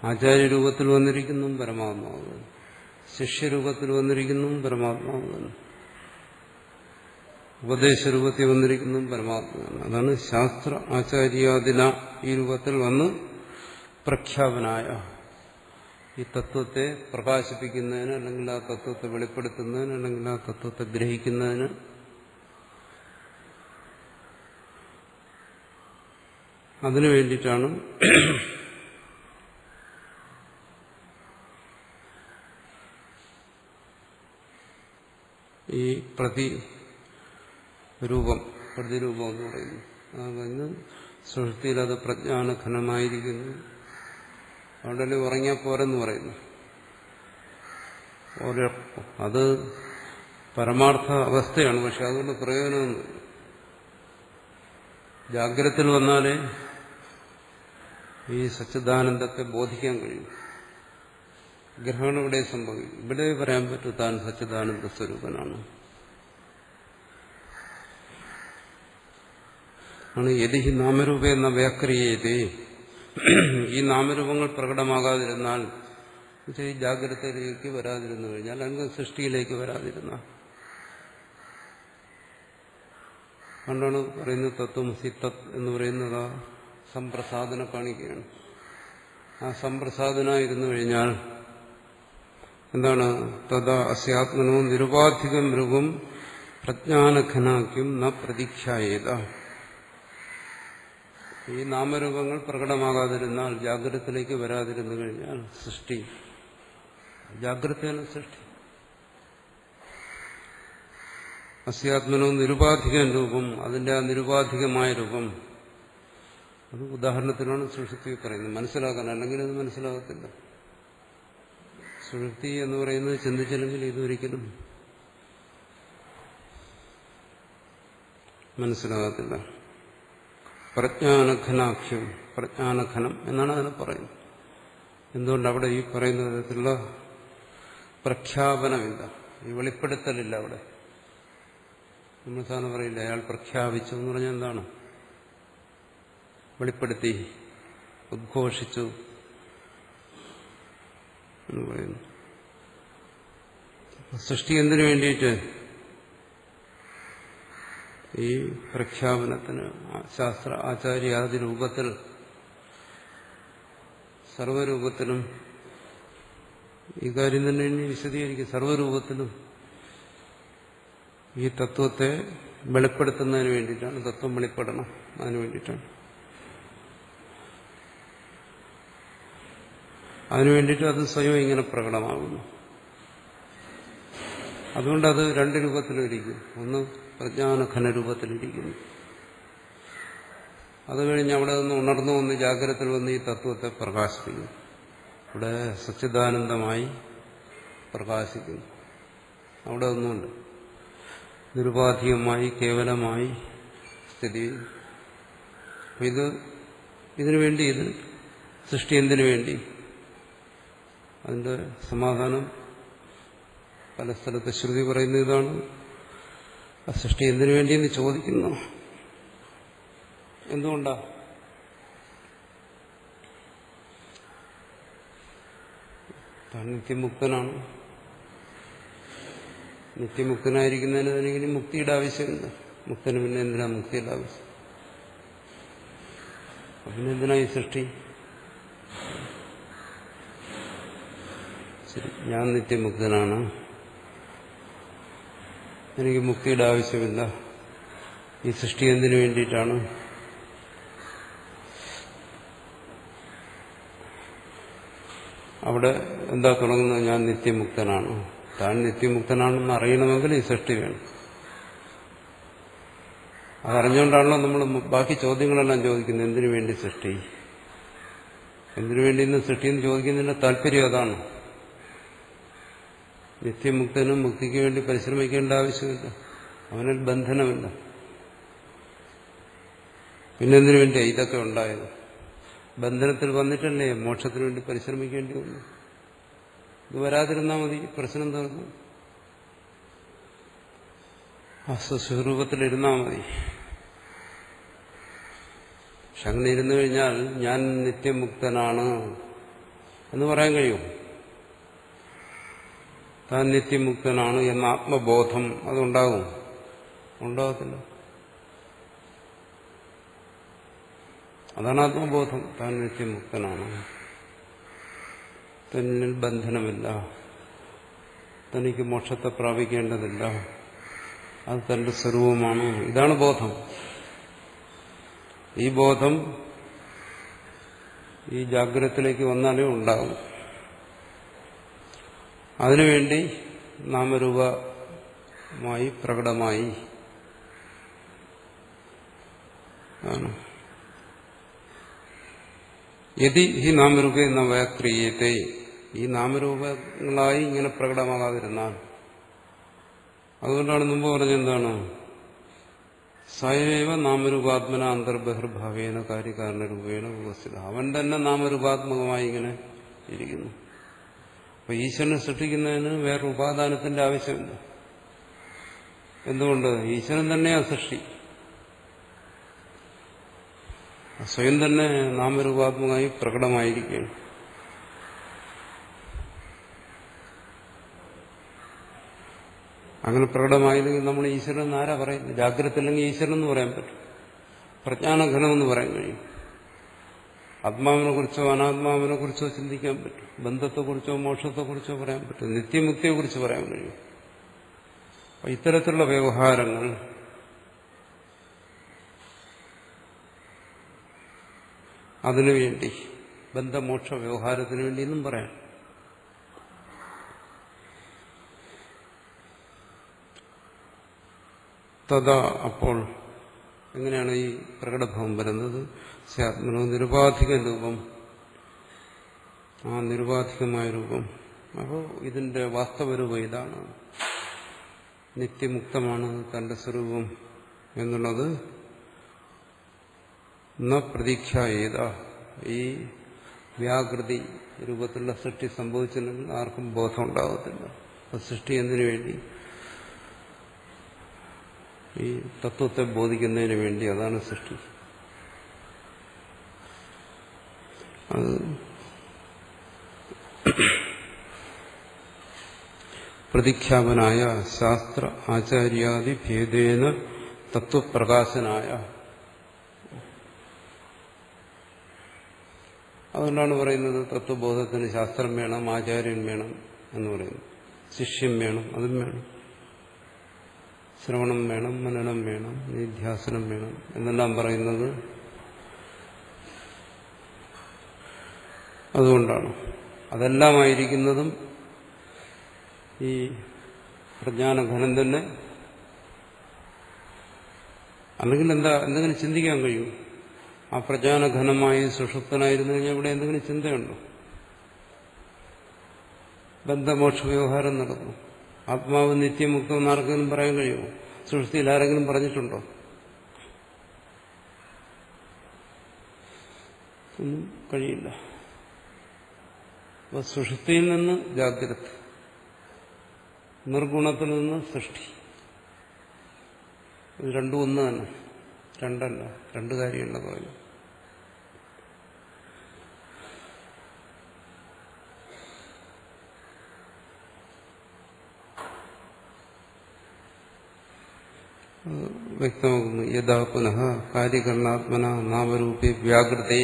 ആചാര്യരൂപത്തിൽ വന്നിരിക്കുന്നതും പരമാത്മാവ് തന്നെ, ശിഷ്യരൂപത്തിൽ വന്നിരിക്കുന്നതും പരമാത്മാവ് തന്നെ, ഉപദേശരൂപത്തിൽ വന്നിരിക്കുന്നതും പരമാത്മാവാണ്. അതാണ് ശാസ്ത്ര ആചാര്യാദിന ഈ രൂപത്തിൽ വന്ന് പ്രഖ്യാപനായ ഈ തത്വത്തെ പ്രകാശിപ്പിക്കുന്നതിന്, അല്ലെങ്കിൽ ആ തത്വത്തെ വെളിപ്പെടുത്തുന്നതിന്, അല്ലെങ്കിൽ ആ തത്വത്തെ ഗ്രഹിക്കുന്നതിന് അതിനു വേണ്ടിയിട്ടാണ് ഈ പ്രതിരൂപം എന്ന് പറയുന്നു. അതായത് സുഷുപ്തിയിൽ അത് പ്രജ്ഞാനഘനമായിരിക്കുന്നു. അവിടെ ഉറങ്ങിയാൽ പോരെന്ന് പറയുന്നു. അത് പരമാർത്ഥ അവസ്ഥയാണ്. പക്ഷെ അതുകൊണ്ട് പ്രയോജനമൊന്നുമില്ല. ജാഗ്രതയിൽ വന്നാലേ ഈ സച്ചിദാനന്ദത്തെ ബോധിക്കാൻ കഴിയും. ഗ്രഹണം ഇവിടെ സംഭവിക്കും. ഇവിടെ പറയാൻ പറ്റും താൻ സച്ചിദാനന്ദ സ്വരൂപനാണ്. ആണ് യതി നാമരൂപ എന്ന വ്യാക്രിയതേ. ഈ നാമരൂപങ്ങൾ പ്രകടമാകാതിരുന്നാൽ, ഈ ജാഗ്രതയിലേക്ക് വരാതിരുന്നു കഴിഞ്ഞാൽ, അല്ലെങ്കിൽ സൃഷ്ടിയിലേക്ക് വരാതിരുന്നാൽ, അതുകൊണ്ടാണ് പറയുന്നത് തത്വമസി തത് എന്ന് പറയുന്നത് ആ സംപ്രസാദന കാണിക്കുകയാണ്. ആ സംപ്രസാദനായിരുന്നു കഴിഞ്ഞാൽ എന്താണ്? തഥാ അസ്യാത്മനോ നിരുപാധികം രൂപം പ്രജ്ഞാനഘനാക്കും ന പ്രതീക്ഷായേത. ഈ നാമരൂപങ്ങൾ പ്രകടമാകാതിരുന്നാൽ, ജാഗ്രതത്തിലേക്ക് വരാതിരുന്നു കഴിഞ്ഞാൽ സൃഷ്ടി, ജാഗ്രതയാണ് സൃഷ്ടി. അസ്യാത്മനോ നിരുപാധികം രൂപം, അതിന്റെ ആ നിരുപാധികമായ രൂപം, അത് ഉദാഹരണത്തിനാണ് സുഷുപ്തി പറയുന്നത്. മനസ്സിലാക്കാൻ, അല്ലെങ്കിൽ അത് മനസ്സിലാകത്തില്ല. സുഷുപ്തി എന്ന് പറയുന്നത് ചിന്തിച്ചില്ലെങ്കിൽ ഇതൊരിക്കലും മനസ്സിലാകത്തില്ല. പ്രജ്ഞാനഘനാഖ്യം, പ്രജ്ഞാനഘനം എന്നാണ് അതിനെ പറയുന്നത്. എന്തുകൊണ്ട് അവിടെ ഈ പറയുന്ന വിധത്തിലുള്ള പ്രഖ്യാപനമില്ല, ഈ വെളിപ്പെടുത്തലില്ല അവിടെ. നമ്മൾ സാധാരണ പറയില്ല അയാൾ പ്രഖ്യാപിച്ചു എന്ന് പറഞ്ഞാൽ എന്താണ്? വെളിപ്പെടുത്തി, ഉദ്ഘോഷിച്ചു എന്ന് പറയുന്നു. സൃഷ്ടി എന്തിനു വേണ്ടിയിട്ട്? ഈ പ്രഖ്യാപനത്തിന് ശാസ്ത്ര ആചാര്യാദി രൂപത്തിൽ, സർവരൂപത്തിലും ഈ കാര്യം തന്നെ ഇനി വിശദീകരിക്കും. സർവരൂപത്തിലും ഈ തത്വത്തെ വെളിപ്പെടുത്തുന്നതിന് വേണ്ടിയിട്ടാണ്. തത്വം വെളിപ്പെടണം, അതിനു വേണ്ടിയിട്ടാണ്. അതിനുവേണ്ടിയിട്ട് അത് സ്വയം ഇങ്ങനെ പ്രകടമാകുന്നു. അതുകൊണ്ടത് രണ്ട് രൂപത്തിലും ഇരിക്കും. ഒന്ന് പ്രജ്ഞാനഘന രൂപത്തിലിരിക്കുന്നു. അത് കഴിഞ്ഞ് അവിടെ നിന്ന് ഉണർന്നു വന്ന് ജാഗ്രതയിൽ വന്ന് ഈ തത്വത്തെ പ്രകാശിപ്പിക്കുന്നു. ഇവിടെ സച്ചിദാനന്ദമായി പ്രകാശിക്കുന്നു. അവിടെ ഒന്നുമുണ്ട്, നിരുപാധികമായി കേവലമായി സ്ഥിതി. ഇതിനു വേണ്ടി, ഇത് സൃഷ്ടി എന്തിനു വേണ്ടി? അതിന്റെ സമാധാനം പല സ്ഥലത്ത് ശ്രുതി പറയുന്ന ഇതാണ്. ആ സൃഷ്ടി എന്തിനു വേണ്ടിയെന്ന് ചോദിക്കുന്നു. എന്തുകൊണ്ടാ? താൻ നിത്യമുക്തനാണ്. നിത്യമുക്തനായിരിക്കുന്നതിന് തനിക്കിനി മുക്തിയുടെ ആവശ്യമില്ല. മുക്തന് പിന്നെ എന്തിനാ മുക്തിയുടെ ആവശ്യം? പിന്നെ എന്തിനാ ഈ സൃഷ്ടി? ശരി, ഞാൻ നിത്യമുക്തനാണ്, എനിക്ക് മുക്തിയുടെ ആവശ്യമില്ല. ഈ സൃഷ്ടി എന്തിനു വേണ്ടിയിട്ടാണ്? അവിടെ എന്താ തുടങ്ങുന്നത്? ഞാൻ നിത്യമുക്തനാണ്. താൻ നിത്യമുക്തനാണെന്ന് അറിയണമെങ്കിൽ ഈ സൃഷ്ടി വേണം. അതറിഞ്ഞുകൊണ്ടാണല്ലോ നമ്മൾ ബാക്കി ചോദ്യങ്ങളെല്ലാം ചോദിക്കുന്നത്. എന്തിനു വേണ്ടി സൃഷ്ടി, എന്തിനു വേണ്ടി ഇന്ന് സൃഷ്ടി എന്ന് ചോദിക്കുന്നതിന്റെ താല്പര്യം അതാണ്. നിത്യമുക്തനും മുക്തിക്ക് വേണ്ടി പരിശ്രമിക്കേണ്ട ആവശ്യമില്ല, അവനിൽ ബന്ധനമില്ല. പിന്നെന്തിനു വേണ്ടിയാ ഇതൊക്കെ ഉണ്ടായത്? ബന്ധനത്തിൽ വന്നിട്ടല്ലേ മോക്ഷത്തിന് വേണ്ടി പരിശ്രമിക്കേണ്ടി വന്നു. ഇത് വരാതിരുന്നാൽ മതി, പ്രശ്നം തീർന്നു. ആ സ്വസ്വരൂപത്തിലിരുന്നാൽ മതി. പക്ഷെ അങ്ങനെ ഇരുന്നു കഴിഞ്ഞാൽ ഞാൻ നിത്യമുക്തനാണ് എന്ന് പറയാൻ കഴിയും. താൻ നിത്യമുക്തനാണ് എന്ന ആത്മബോധം അതുണ്ടാകും? ഉണ്ടാകത്തില്ല. അതാണ് ആത്മബോധം. താൻ നിത്യമുക്തനാണ്, തന്നിൽ ബന്ധനമില്ല, തനിക്ക് മോക്ഷത്തെ പ്രാപിക്കേണ്ടതില്ല, അത് തന്റെ സ്വരൂപമാണ്. ഇതാണ് ബോധം. ഈ ബോധം ഈ ജാഗ്രതത്തിലേക്ക് വന്നാലേ ഉണ്ടാകും. അതിനുവേണ്ടി നാമരൂപമായി പ്രകടമായി ആണ്. യതി ഈ നാമരൂപേ നവക്രിയത്തെ, ഈ നാമരൂപങ്ങളായി ഇങ്ങനെ പ്രകടമാകാതിരുന്നാൽ, അതുകൊണ്ടാണ് മുമ്പ് പറഞ്ഞെന്താണ്, സ്വയമേവ നാമരൂപാത്മന അന്തർബഹിർഭാവേന കാര്യകാരണരൂപേണ ഉപസ്ഥിത. അവൻ തന്നെ നാമരൂപാത്മകമായി ഇങ്ങനെ ഇരിക്കുന്നു. അപ്പൊ ഈശ്വരനെ സൃഷ്ടിക്കുന്നതിന് വേറെ ഉപാദാനത്തിന്റെ ആവശ്യമില്ല. എന്തുകൊണ്ട്? ഈശ്വരൻ തന്നെയാണ് സൃഷ്ടി. സ്വയം തന്നെ നാമരൂപാത്മകമായി പ്രകടമായിരിക്കുകയാണ്. അങ്ങനെ പ്രകടമായില്ലെങ്കിൽ നമ്മൾ ഈശ്വരൻ ആരാ പറയുന്നത്? ജാഗ്രതയില്ലെങ്കിൽ ഈശ്വരൻ എന്ന് പറയാൻ പറ്റും, പ്രജ്ഞാനഘനമെന്ന് പറയാൻ കഴിയും. ആത്മാവിനെ കുറിച്ചോ അനാത്മാവിനെ കുറിച്ചോ ചിന്തിക്കാൻ പറ്റും, ബന്ധത്തെക്കുറിച്ചോ മോക്ഷത്തെക്കുറിച്ചോ പറയാൻ പറ്റും, നിത്യമുക്തിയെക്കുറിച്ച് പറയാൻ കഴിയും. അപ്പൊ ഇത്തരത്തിലുള്ള വ്യവഹാരങ്ങൾ അതിനുവേണ്ടി, ബന്ധമോക്ഷ വ്യവഹാരത്തിന് വേണ്ടി എന്നും പറയാം. തഥാ, അപ്പോൾ എങ്ങനെയാണ് ഈ പ്രകടഭാവം വരുന്നത്? സ്യാത്മനോ നിരുപാധിക രൂപം, ആ നിരുപാധികമായ രൂപം. അപ്പോൾ ഇതിന്റെ വാസ്തവരൂപം ഇതാണ്, നിത്യമുക്തമാണ് തന്റെ സ്വരൂപം എന്നുള്ളത്. ന പ്രതീക്ഷയേത, ഈ വ്യാകൃതി രൂപത്തിലുള്ള സൃഷ്ടി സംഭവിച്ചില്ലെങ്കിൽ ആർക്കും ബോധം ഉണ്ടാകത്തില്ല. അപ്പൊ സൃഷ്ടി എന്തിനു വേണ്ടി? ഈ തത്വത്തെ ബോധിക്കുന്നതിന് വേണ്ടി. അതാണ് സൃഷ്ടി. അത് പ്രതിഖ്യാപനായ ശാസ്ത്ര ആചാര്യാദി ഭേദേന തത്വപ്രകാശനായ. അതുകൊണ്ടാണ് പറയുന്നത് തത്വബോധത്തിന് ശാസ്ത്രം വേണം, ആചാര്യൻ വേണം എന്ന് പറയുന്നു. ശിഷ്യം വേണം, അതും വേണം. ശ്രവണം വേണം, മനനം വേണം, നിധ്യാസനം വേണം എന്നെല്ലാം പറയുന്നത് അതുകൊണ്ടാണ്. അതെല്ലാമായിരിക്കുന്നതും ഈ പ്രജ്ഞാനഘനം തന്നെ. അല്ലെങ്കിൽ എന്തെങ്കിലും ചിന്തിക്കാൻ കഴിയും? ആ പ്രജ്ഞാനഘനമായി സുഷുപ്തനായിരുന്നു കഴിഞ്ഞാൽ ഇവിടെ എന്തെങ്കിലും ചിന്തയുണ്ടോ? ബന്ധമോക്ഷ വ്യവഹാരം നടന്നു. ആത്മാവ് നിത്യമുക്തം എന്ന് ആർക്കെങ്കിലും പറയാൻ കഴിയുമോ? സുഷുപ്തിയിൽ ആരെങ്കിലും പറഞ്ഞിട്ടുണ്ടോ? ഒന്നും കഴിയില്ല. അപ്പൊ സുഷുപ്തിയിൽ നിന്ന് ജാഗ്രത, നിർഗുണത്തിൽ നിന്ന് സൃഷ്ടി, ഇത് രണ്ടും ഒന്ന് തന്നെ, രണ്ടല്ല, രണ്ട് കാര്യമല്ല പറഞ്ഞു. വ്യക്തമാക്കുന്നു. യഥാ പുനഃ കാര്യകരണാത്മന നാമരൂപേ വ്യാകൃതേ,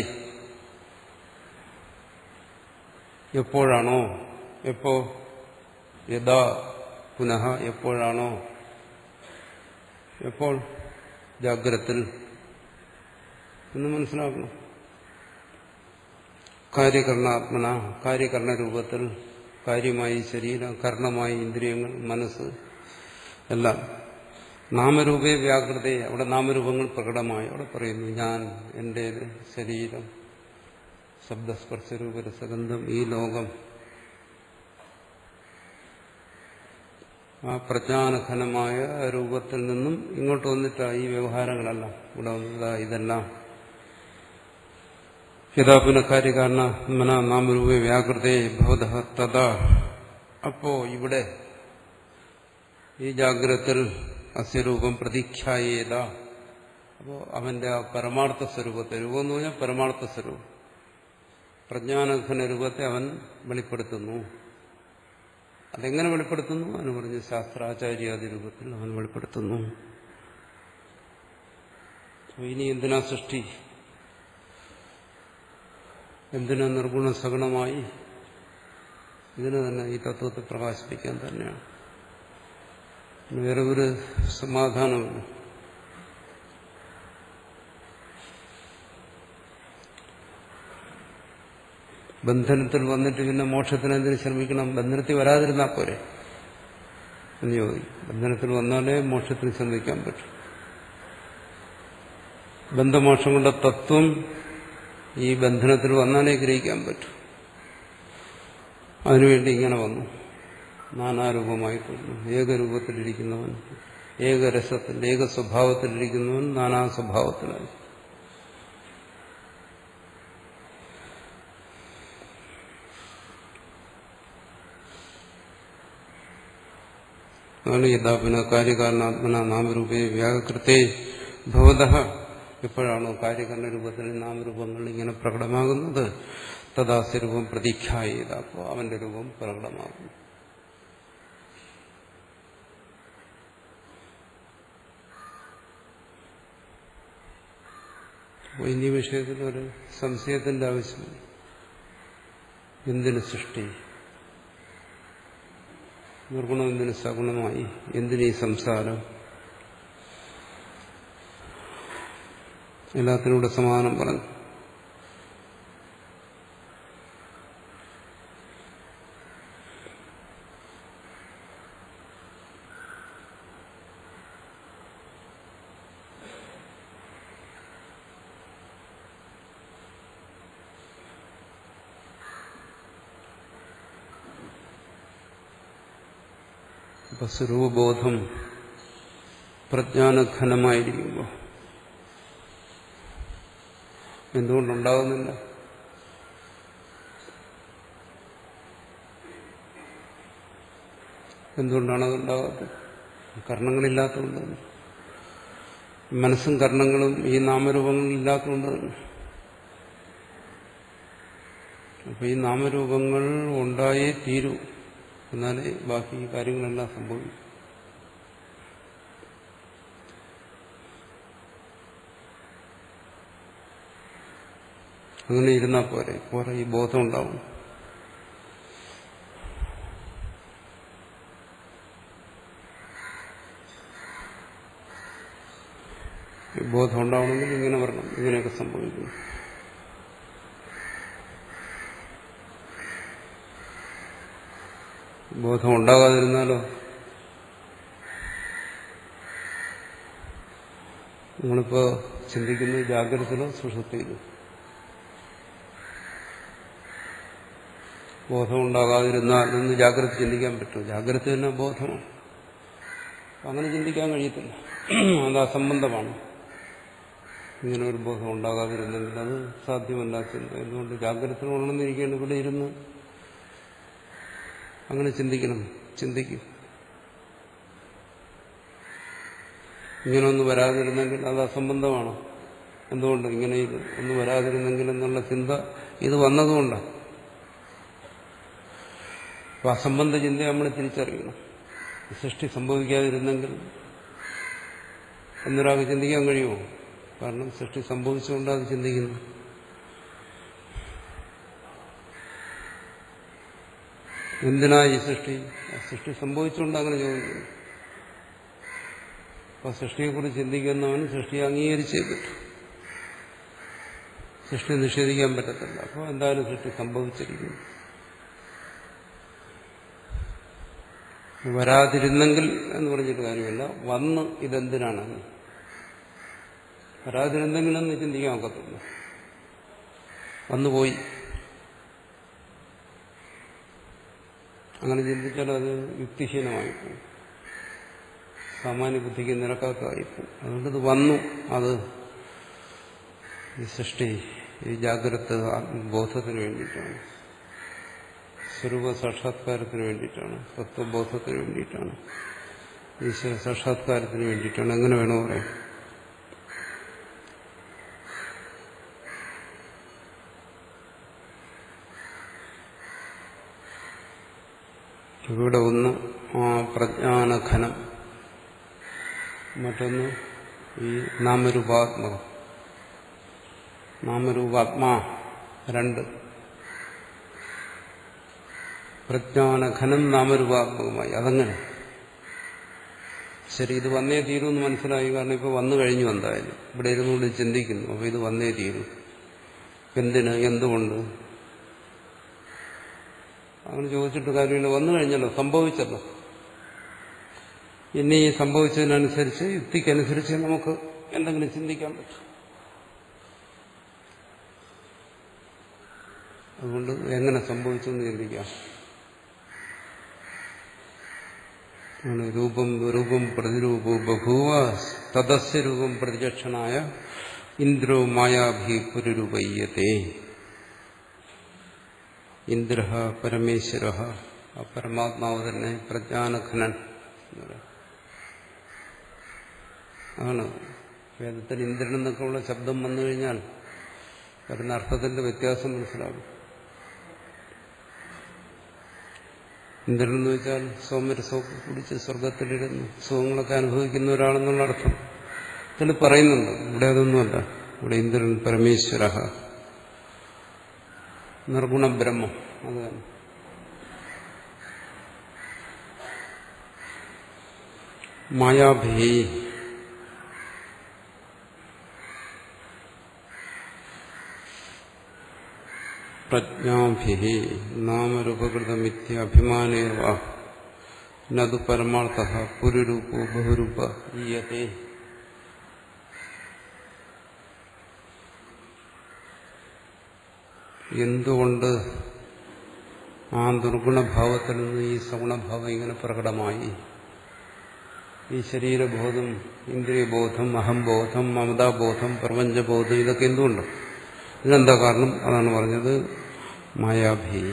എപ്പോഴാണോ, യഥാ പുനഃ എപ്പോഴാണോ, എപ്പോൾ? ജാഗ്രത്തിൽ എന്ന് മനസ്സിലാക്കണം. കാര്യകരണാത്മന, കാര്യകരണരൂപത്തിൽ, കാര്യമായി ശരീരം, കർണമായി ഇന്ദ്രിയങ്ങൾ, മനസ്സ് എല്ലാം നാമരൂപേ വ്യാകൃതേ, അവിടെ നാമരൂപങ്ങൾ പ്രകടമായി. അവിടെ പറയുന്നു ഞാൻ, എന്റേത്, ശരീരം, ശബ്ദസ്പർശരൂപ രസഗന്ധം, ഈ ലോകം. ആ പ്രജ്ഞാനഘനമായ രൂപത്തിൽ നിന്നും ഇങ്ങോട്ട് വന്നിട്ടാ ഈ വ്യവഹാരങ്ങളെല്ലാം ഇവിടെ വന്നതാ. ഇതെല്ലാം യഥാ പുനഃകാര്യകാരണ നാമരൂപേ വ്യാകൃതേ ഭവതഃ തഥാ. അപ്പോ ഇവിടെ ഈ ജാഗ്രത്തിൽ അസ്യരൂപം പ്രതീക്ഷായേത. അപ്പോ അവന്റെ ആ പരമാർത്ഥ സ്വരൂപത്തെ, രൂപം എന്ന് പറഞ്ഞാൽ പരമാർത്ഥ സ്വരൂപം, പ്രജ്ഞാനഘന രൂപത്തെ അവൻ വെളിപ്പെടുത്തുന്നു. അതെങ്ങനെ വെളിപ്പെടുത്തുന്നു? അവന് പറഞ്ഞ് ശാസ്ത്രാചാര്യാദി രൂപത്തിൽ അവൻ വെളിപ്പെടുത്തുന്നു. ഇനി എന്തിനാ സൃഷ്ടി, എന്തിനാ നിർഗുണ സഗുണമായി? ഇതിന് തന്നെ ഈ തത്വത്തെ പ്രകാശിപ്പിക്കാൻ തന്നെയാണ്. വേറെ ഒരു സമാധാനമില്ല. ബന്ധനത്തിൽ വന്നിട്ട് പിന്നെ മോക്ഷത്തിന് എന്തിനു ശ്രമിക്കണം? ബന്ധനത്തിൽ വരാതിരുന്നാൽ പോരെ എന്ന് ചോദിക്കും. ബന്ധനത്തിൽ വന്നാലേ മോക്ഷത്തിന് ശ്രമിക്കാൻ പറ്റും. ബന്ധമോക്ഷങ്ങളുടെ തത്വം ഈ ബന്ധനത്തിൽ വന്നാലേ ഗ്രഹിക്കാൻ പറ്റും. അതിനുവേണ്ടി ഇങ്ങനെ വന്നു. നാനാരൂപമായി തീർന്നു. ഏകരൂപത്തിലിരിക്കുന്നവൻ, ഏകരസത്തിൽ, ഏക സ്വഭാവത്തിലിരിക്കുന്നവൻ നാനാ സ്വഭാവത്തിലായി. യഥാ പുനഃ കാര്യകാരണാത്മന നാമരൂപേ വ്യാകൃതേ ഭവതഃ. എപ്പോഴാണോ കാര്യകരണ രൂപത്തിൽ നാമരൂപങ്ങൾ ഇങ്ങനെ പ്രകടമാകുന്നത്, തഥാസ്യ രൂപം പ്രതീക്ഷായേത. അപ്പോൾ അവന്റെ രൂപം പ്രകടമാകുന്നു. അപ്പോൾ ഇനി വിഷയത്തിൽ ഒരു സംശയത്തിന്റെ ആവശ്യമില്ല. എന്തിന് സൃഷ്ടി, നിർഗുണം എന്തിന് സഗുണമായി, എന്തിനീ സംസാരം, എല്ലാത്തിനൂടെ സമാധാനം പറഞ്ഞു. അപ്പൊ സ്വരൂപബോധം പ്രജ്ഞാനഘനമായിരിക്കുമ്പോൾ എന്തുകൊണ്ടുണ്ടാകുന്നില്ല? എന്തുകൊണ്ടാണ് അതുണ്ടാകാത്തത്? കർണങ്ങളില്ലാത്തതുകൊണ്ട് തന്നെ. മനസ്സും കർണങ്ങളും ഈ നാമരൂപങ്ങളില്ലാത്തതുകൊണ്ട് തന്നെ. അപ്പൊ ഈ നാമരൂപങ്ങൾ ഉണ്ടായേ തീരൂ, എന്നാലേ ബാക്കി കാര്യങ്ങളെല്ലാം സംഭവിക്കും. അങ്ങനെ ഇരുന്നാൽ പോരെ ഈ ബോധം ഉണ്ടാവും. ബോധം ഉണ്ടാവണമെങ്കിൽ ഇങ്ങനെ വരണം, ഇങ്ങനെയൊക്കെ സംഭവിക്കുന്നു. ബോധം ഉണ്ടാകാതിരുന്നാലോ? നിങ്ങളിപ്പോ ചിന്തിക്കുന്നത് ജാഗ്രതയിലോ സുഷുപ്തിയിലോ? ബോധം ഉണ്ടാകാതിരുന്നാൽ നിന്ന് ജാഗ്രത ചിന്തിക്കാൻ പറ്റും. ജാഗ്രത തന്നെ ബോധമാണ്. അങ്ങനെ ചിന്തിക്കാൻ കഴിയത്തില്ല, അത് അസംബന്ധമാണ്. ഇങ്ങനെ ഒരു ബോധം ഉണ്ടാകാതിരുന്നെങ്കിൽ അത് സാധ്യമല്ല ചിന്ത. എന്തുകൊണ്ട്? ജാഗ്രത ഉണർന്നിരിക്കേണ്ട ഇവിടെ ഇരുന്ന് അങ്ങനെ ചിന്തിക്കും. ഇങ്ങനെയൊന്നും വരാതിരുന്നെങ്കിൽ അത് അസംബന്ധമാണ്. എന്തുകൊണ്ട്? ഇങ്ങനെ ഒന്നും വരാതിരുന്നെങ്കിൽ എന്നുള്ള ചിന്ത ഇത് വന്നതുകൊണ്ടാണ്. അപ്പൊ അസംബന്ധ ചിന്തയെ നമ്മൾ തിരിച്ചറിയണം. സൃഷ്ടി സംഭവിക്കാതിരുന്നെങ്കിൽ എന്നൊരാൾക്ക് ചിന്തിക്കാൻ കഴിയുമോ? കാരണം സൃഷ്ടി സംഭവിച്ചുകൊണ്ട് അത് ചിന്തിക്കുന്നു. എന്തിനാ ഈ സൃഷ്ടി? സൃഷ്ടി സംഭവിച്ചുകൊണ്ട് അങ്ങനെ ചോദിക്കുന്നു. അപ്പൊ സൃഷ്ടിയെക്കുറിച്ച് ചിന്തിക്കുന്നവന് സൃഷ്ടിയെ അംഗീകരിച്ചേ പറ്റും. സൃഷ്ടി നിഷേധിക്കാൻ പറ്റത്തില്ല. അപ്പോൾ എന്തായാലും സൃഷ്ടി സംഭവിച്ചിരിക്കുന്നു. വരാതിരുന്നെങ്കിൽ എന്ന് പറഞ്ഞിട്ട് കാര്യമില്ല. വന്ന് ഇതെന്തിനാണ്, വരാതിരുന്നെങ്കിലെന്ന് ചിന്തിക്കാൻ ഒക്കത്തില്ല. വന്നുപോയി. അങ്ങനെ ചിന്തിച്ചാൽ അത് യുക്തിഹീനമായിപ്പോകും, സാമാന്യ ബുദ്ധിക്ക് നിരക്കാത്തതായിപ്പോകും. അതുകൊണ്ട് ഇത് വന്നു, അത് ഈ സൃഷ്ടി, ഈ ജാഗ്രത ആത്മബോധത്തിന് വേണ്ടിയിട്ടാണ്, സ്വരൂപ സാക്ഷാത്കാരത്തിന് വേണ്ടിയിട്ടാണ്, തത്വബോധത്തിന് വേണ്ടിയിട്ടാണ്, ഈശ്വര സാക്ഷാത്കാരത്തിന് വേണ്ടിയിട്ടാണ്. എങ്ങനെ വേണോ പറയാം. ഇവിടെ ഒന്ന് ആ പ്രജ്ഞാനഘനം, മറ്റൊന്ന് ഈ നാമരൂപാത്മകം. നാമരൂപാത്മാ രണ്ട്. പ്രജ്ഞാനഘനം നാമരൂപാത്മകമായി. അതങ്ങനെ ശരി, ഇത് വന്നേ തീരൂ എന്ന് മനസ്സിലായി. കാരണം ഇപ്പോൾ വന്നു കഴിഞ്ഞു, എന്തായാലും ഇവിടെ ഇരുന്നുകൊണ്ട് ചിന്തിക്കുന്നു. അപ്പോൾ ഇത് വന്നേ തീരൂ. എന്തിന്, എന്തുകൊണ്ട്, അങ്ങനെ ചോദിച്ചിട്ട് കാര്യമില്ല. വന്നു കഴിഞ്ഞല്ലോ, സംഭവിച്ചല്ലോ. ഇനി ഈ സംഭവിച്ചതിനനുസരിച്ച്, യുക്തിക്കനുസരിച്ച് നമുക്ക് എന്തെങ്കിലും ചിന്തിക്കാൻ പറ്റും. അതുകൊണ്ട് എങ്ങനെ സംഭവിച്ചു എന്ന് ചിന്തിക്കാം. രൂപം രൂപം പ്രതിരൂപവും ബഭൂവ തദസ്യ രൂപം പ്രതിചക്ഷണായ ഇന്ദ്രോ മായാഭി പുരുരൂപയ്യത്തെ. ഇന്ദ്ര പരമേശ്വര, ആ പരമാത്മാവ് തന്നെ പ്രജ്ഞാനഘനൻ. ആണ് വേദത്തിൽ ഇന്ദ്രൻ എന്നൊക്കെ ഉള്ള ശബ്ദം വന്നു കഴിഞ്ഞാൽ വരുന്ന അർത്ഥത്തിന്റെ വ്യത്യാസം മനസ്സിലാകും. ഇന്ദ്രൻ എന്ന് വെച്ചാൽ സൗമ്യരസമൊക്കെ കുടിച്ച് സ്വർഗത്തിലിരുന്ന് സുഖങ്ങളൊക്കെ അനുഭവിക്കുന്ന ഒരാളെന്നുള്ള അർത്ഥം ഇതിൽ പറയുന്നുണ്ട്. ഇവിടെ അതൊന്നുമല്ല. ഇവിടെ ഇന്ദ്രൻ പരമേശ്വര, നിർഗുണബ്രഹ്മം. അത് തന്നെ. മായാഭി, പ്രജ്ഞാഭി നാമരൂപകൃതമിത്യഭിമാനേവ നതു പരമാർത്ഥ പുരുരൂപോ ബഹുരൂപ ഈയത്തെ. എന്തുകൊണ്ട് ആ ദുർഗുണഭാവത്തിൽ നിന്ന് ഈ സഗുണഭാവം ഇങ്ങനെ പ്രകടമായി? ഈ ശരീരബോധം, ഇന്ദ്രിയബോധം, അഹംബോധം, മമതാബോധം, പ്രപഞ്ചബോധം, ഇതൊക്കെ എന്തുകൊണ്ട്? ഇതിനെന്താ കാരണം? അതാണ് പറഞ്ഞത്. മായാഭി,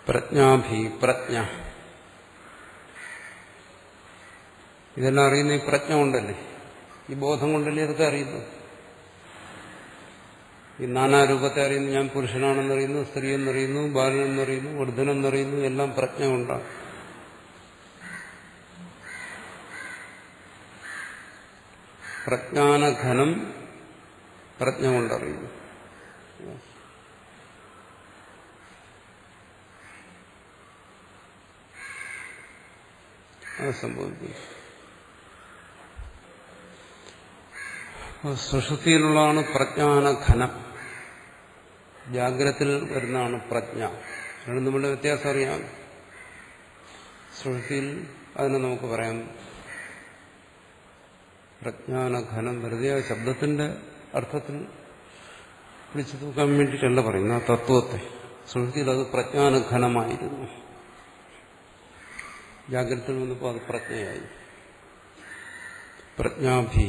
പ്രജ്ഞാഭി. പ്രജ്ഞ, ഇതെല്ലാം അറിയുന്ന ഈ പ്രജ്ഞ കൊണ്ടല്ലേ, ഈ ബോധം കൊണ്ടല്ലേ ഇതൊക്കെ അറിയുന്നു. ഈ നാനാരൂപത്തെ അറിയുന്നു. ഞാൻ പുരുഷനാണെന്നറിയുന്നു, സ്ത്രീ എന്നറിയുന്നു, ബാലനെന്നറിയുന്നു, വൃദ്ധനെന്നറിയുന്നു. എല്ലാം പ്രജ്ഞ കൊണ്ടാണ്. പ്രജ്ഞാനഘനം പ്രജ്ഞ കൊണ്ടറിയുന്നു. അത് സംഭവിക്കുന്നു. സുഷുപ്തിയിലുള്ളതാണ് പ്രജ്ഞാനഘനം. ജാഗ്രതത്തിൽ വരുന്നതാണ് പ്രജ്ഞ. രണ്ടും തമ്മിലുള്ള വ്യത്യാസം അറിയാം. സുഷുപ്തിയിൽ അതിനെ നമുക്ക് പറയാം പ്രജ്ഞാനഘനം. വെറുതെ ആ ശബ്ദത്തിന്റെ അർത്ഥത്തിൽ പിടിച്ചു തൂക്കാൻ വേണ്ടിയിട്ടല്ല പറയുന്നത്, ആ തത്വത്തെ. സുഷുപ്തിയിൽ അത് പ്രജ്ഞാനഘനമായിരുന്നു. ജാഗ്രതയിൽ വന്നപ്പോൾ അത് പ്രജ്ഞയായി. പ്രജ്ഞാഭി.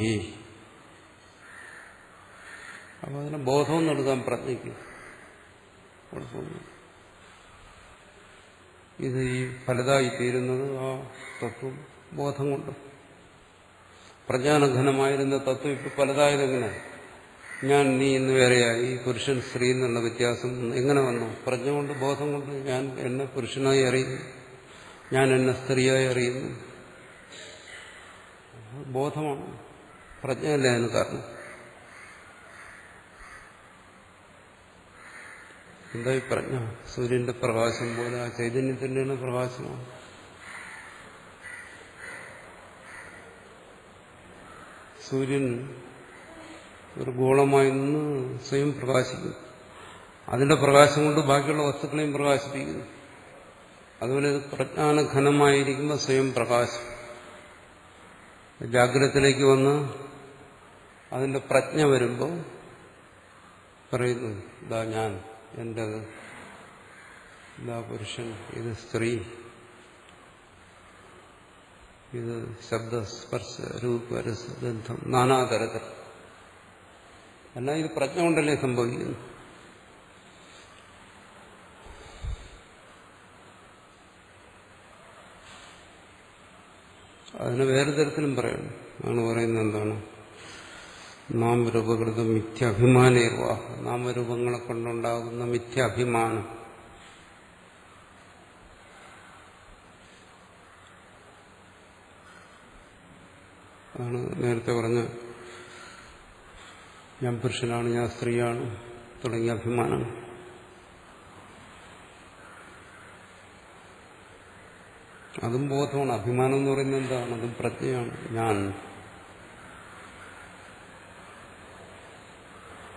അപ്പൊ അതിനെ ബോധവും നൽകാൻ പ്രജ്ഞയ്ക്ക് കുഴപ്പമില്ല. ഇത് ഈ ഫലതായി തീരുന്നത് ആ തത്വം ബോധം കൊണ്ട്. പ്രജ്ഞാനഘനമായിരുന്ന തത്വം ഇപ്പൊ പലതായതെങ്ങനെ? ഞാൻ നീ എന്ന് വേറെയായി, പുരുഷൻ സ്ത്രീ എന്നുള്ള വ്യത്യാസം എങ്ങനെ വന്നു? പ്രജ്ഞ കൊണ്ട്, ബോധം കൊണ്ട്. ഞാൻ എന്നെ പുരുഷനായി അറിയുന്നു, ഞാൻ എന്നെ സ്ത്രീയായി അറിയുന്നു. ബോധമാണ്, പ്രജ്ഞയല്ലേ അതിന് കാരണം. എന്താ ഈ പ്രജ്ഞ? സൂര്യന്റെ പ്രകാശം പോലെ ആ ചൈതന്യത്തിൻ്റെയാണ് പ്രകാശമാണ്. സൂര്യൻ ഒരു ഗോളമായി നിന്ന് സ്വയം പ്രകാശിക്കുന്നു. അതിന്റെ പ്രകാശം കൊണ്ട് ബാക്കിയുള്ള വസ്തുക്കളെയും പ്രകാശിപ്പിക്കുന്നു. അതുപോലെ ഇത് പ്രജ്ഞാനഘനമായിരിക്കുമ്പോൾ സ്വയം പ്രകാശം. ജാഗ്രതത്തിലേക്ക് വന്ന് അതിന്റെ പ്രജ്ഞ വരുമ്പോൾ പറയുന്നു, ഇതാ ഞാൻ, എന്റേത്, ഇതാ പുരുഷൻ, ഇത് സ്ത്രീ, ഇത് ശബ്ദ സ്പർശ രൂപ രസഗന്ധം നാനാതരത്തിൽ എന്നാൽ ഇത് പ്രജ്ഞ കൊണ്ടല്ലേ സംഭവിക്കുന്നു. അതിന് വേറെ തരത്തിലും പറയണം. ആണ് പറയുന്നത് എന്താണ്? നാമരൂപകൃതം മിഥ്യാഭിമാനേർവ, നാമരൂപങ്ങളെ കൊണ്ടുണ്ടാകുന്ന മിഥ്യാഭിമാനം. ആണ് നേരത്തെ പറഞ്ഞ ഞാൻ പുരുഷനാണ്, ഞാൻ സ്ത്രീയാണ് തുടങ്ങിയ അഭിമാനം. അതും ബോധമാണ്. അഭിമാനം എന്ന് പറയുന്നത് എന്താണ്? അതും പ്രജ്ഞയാണ്. ഞാൻ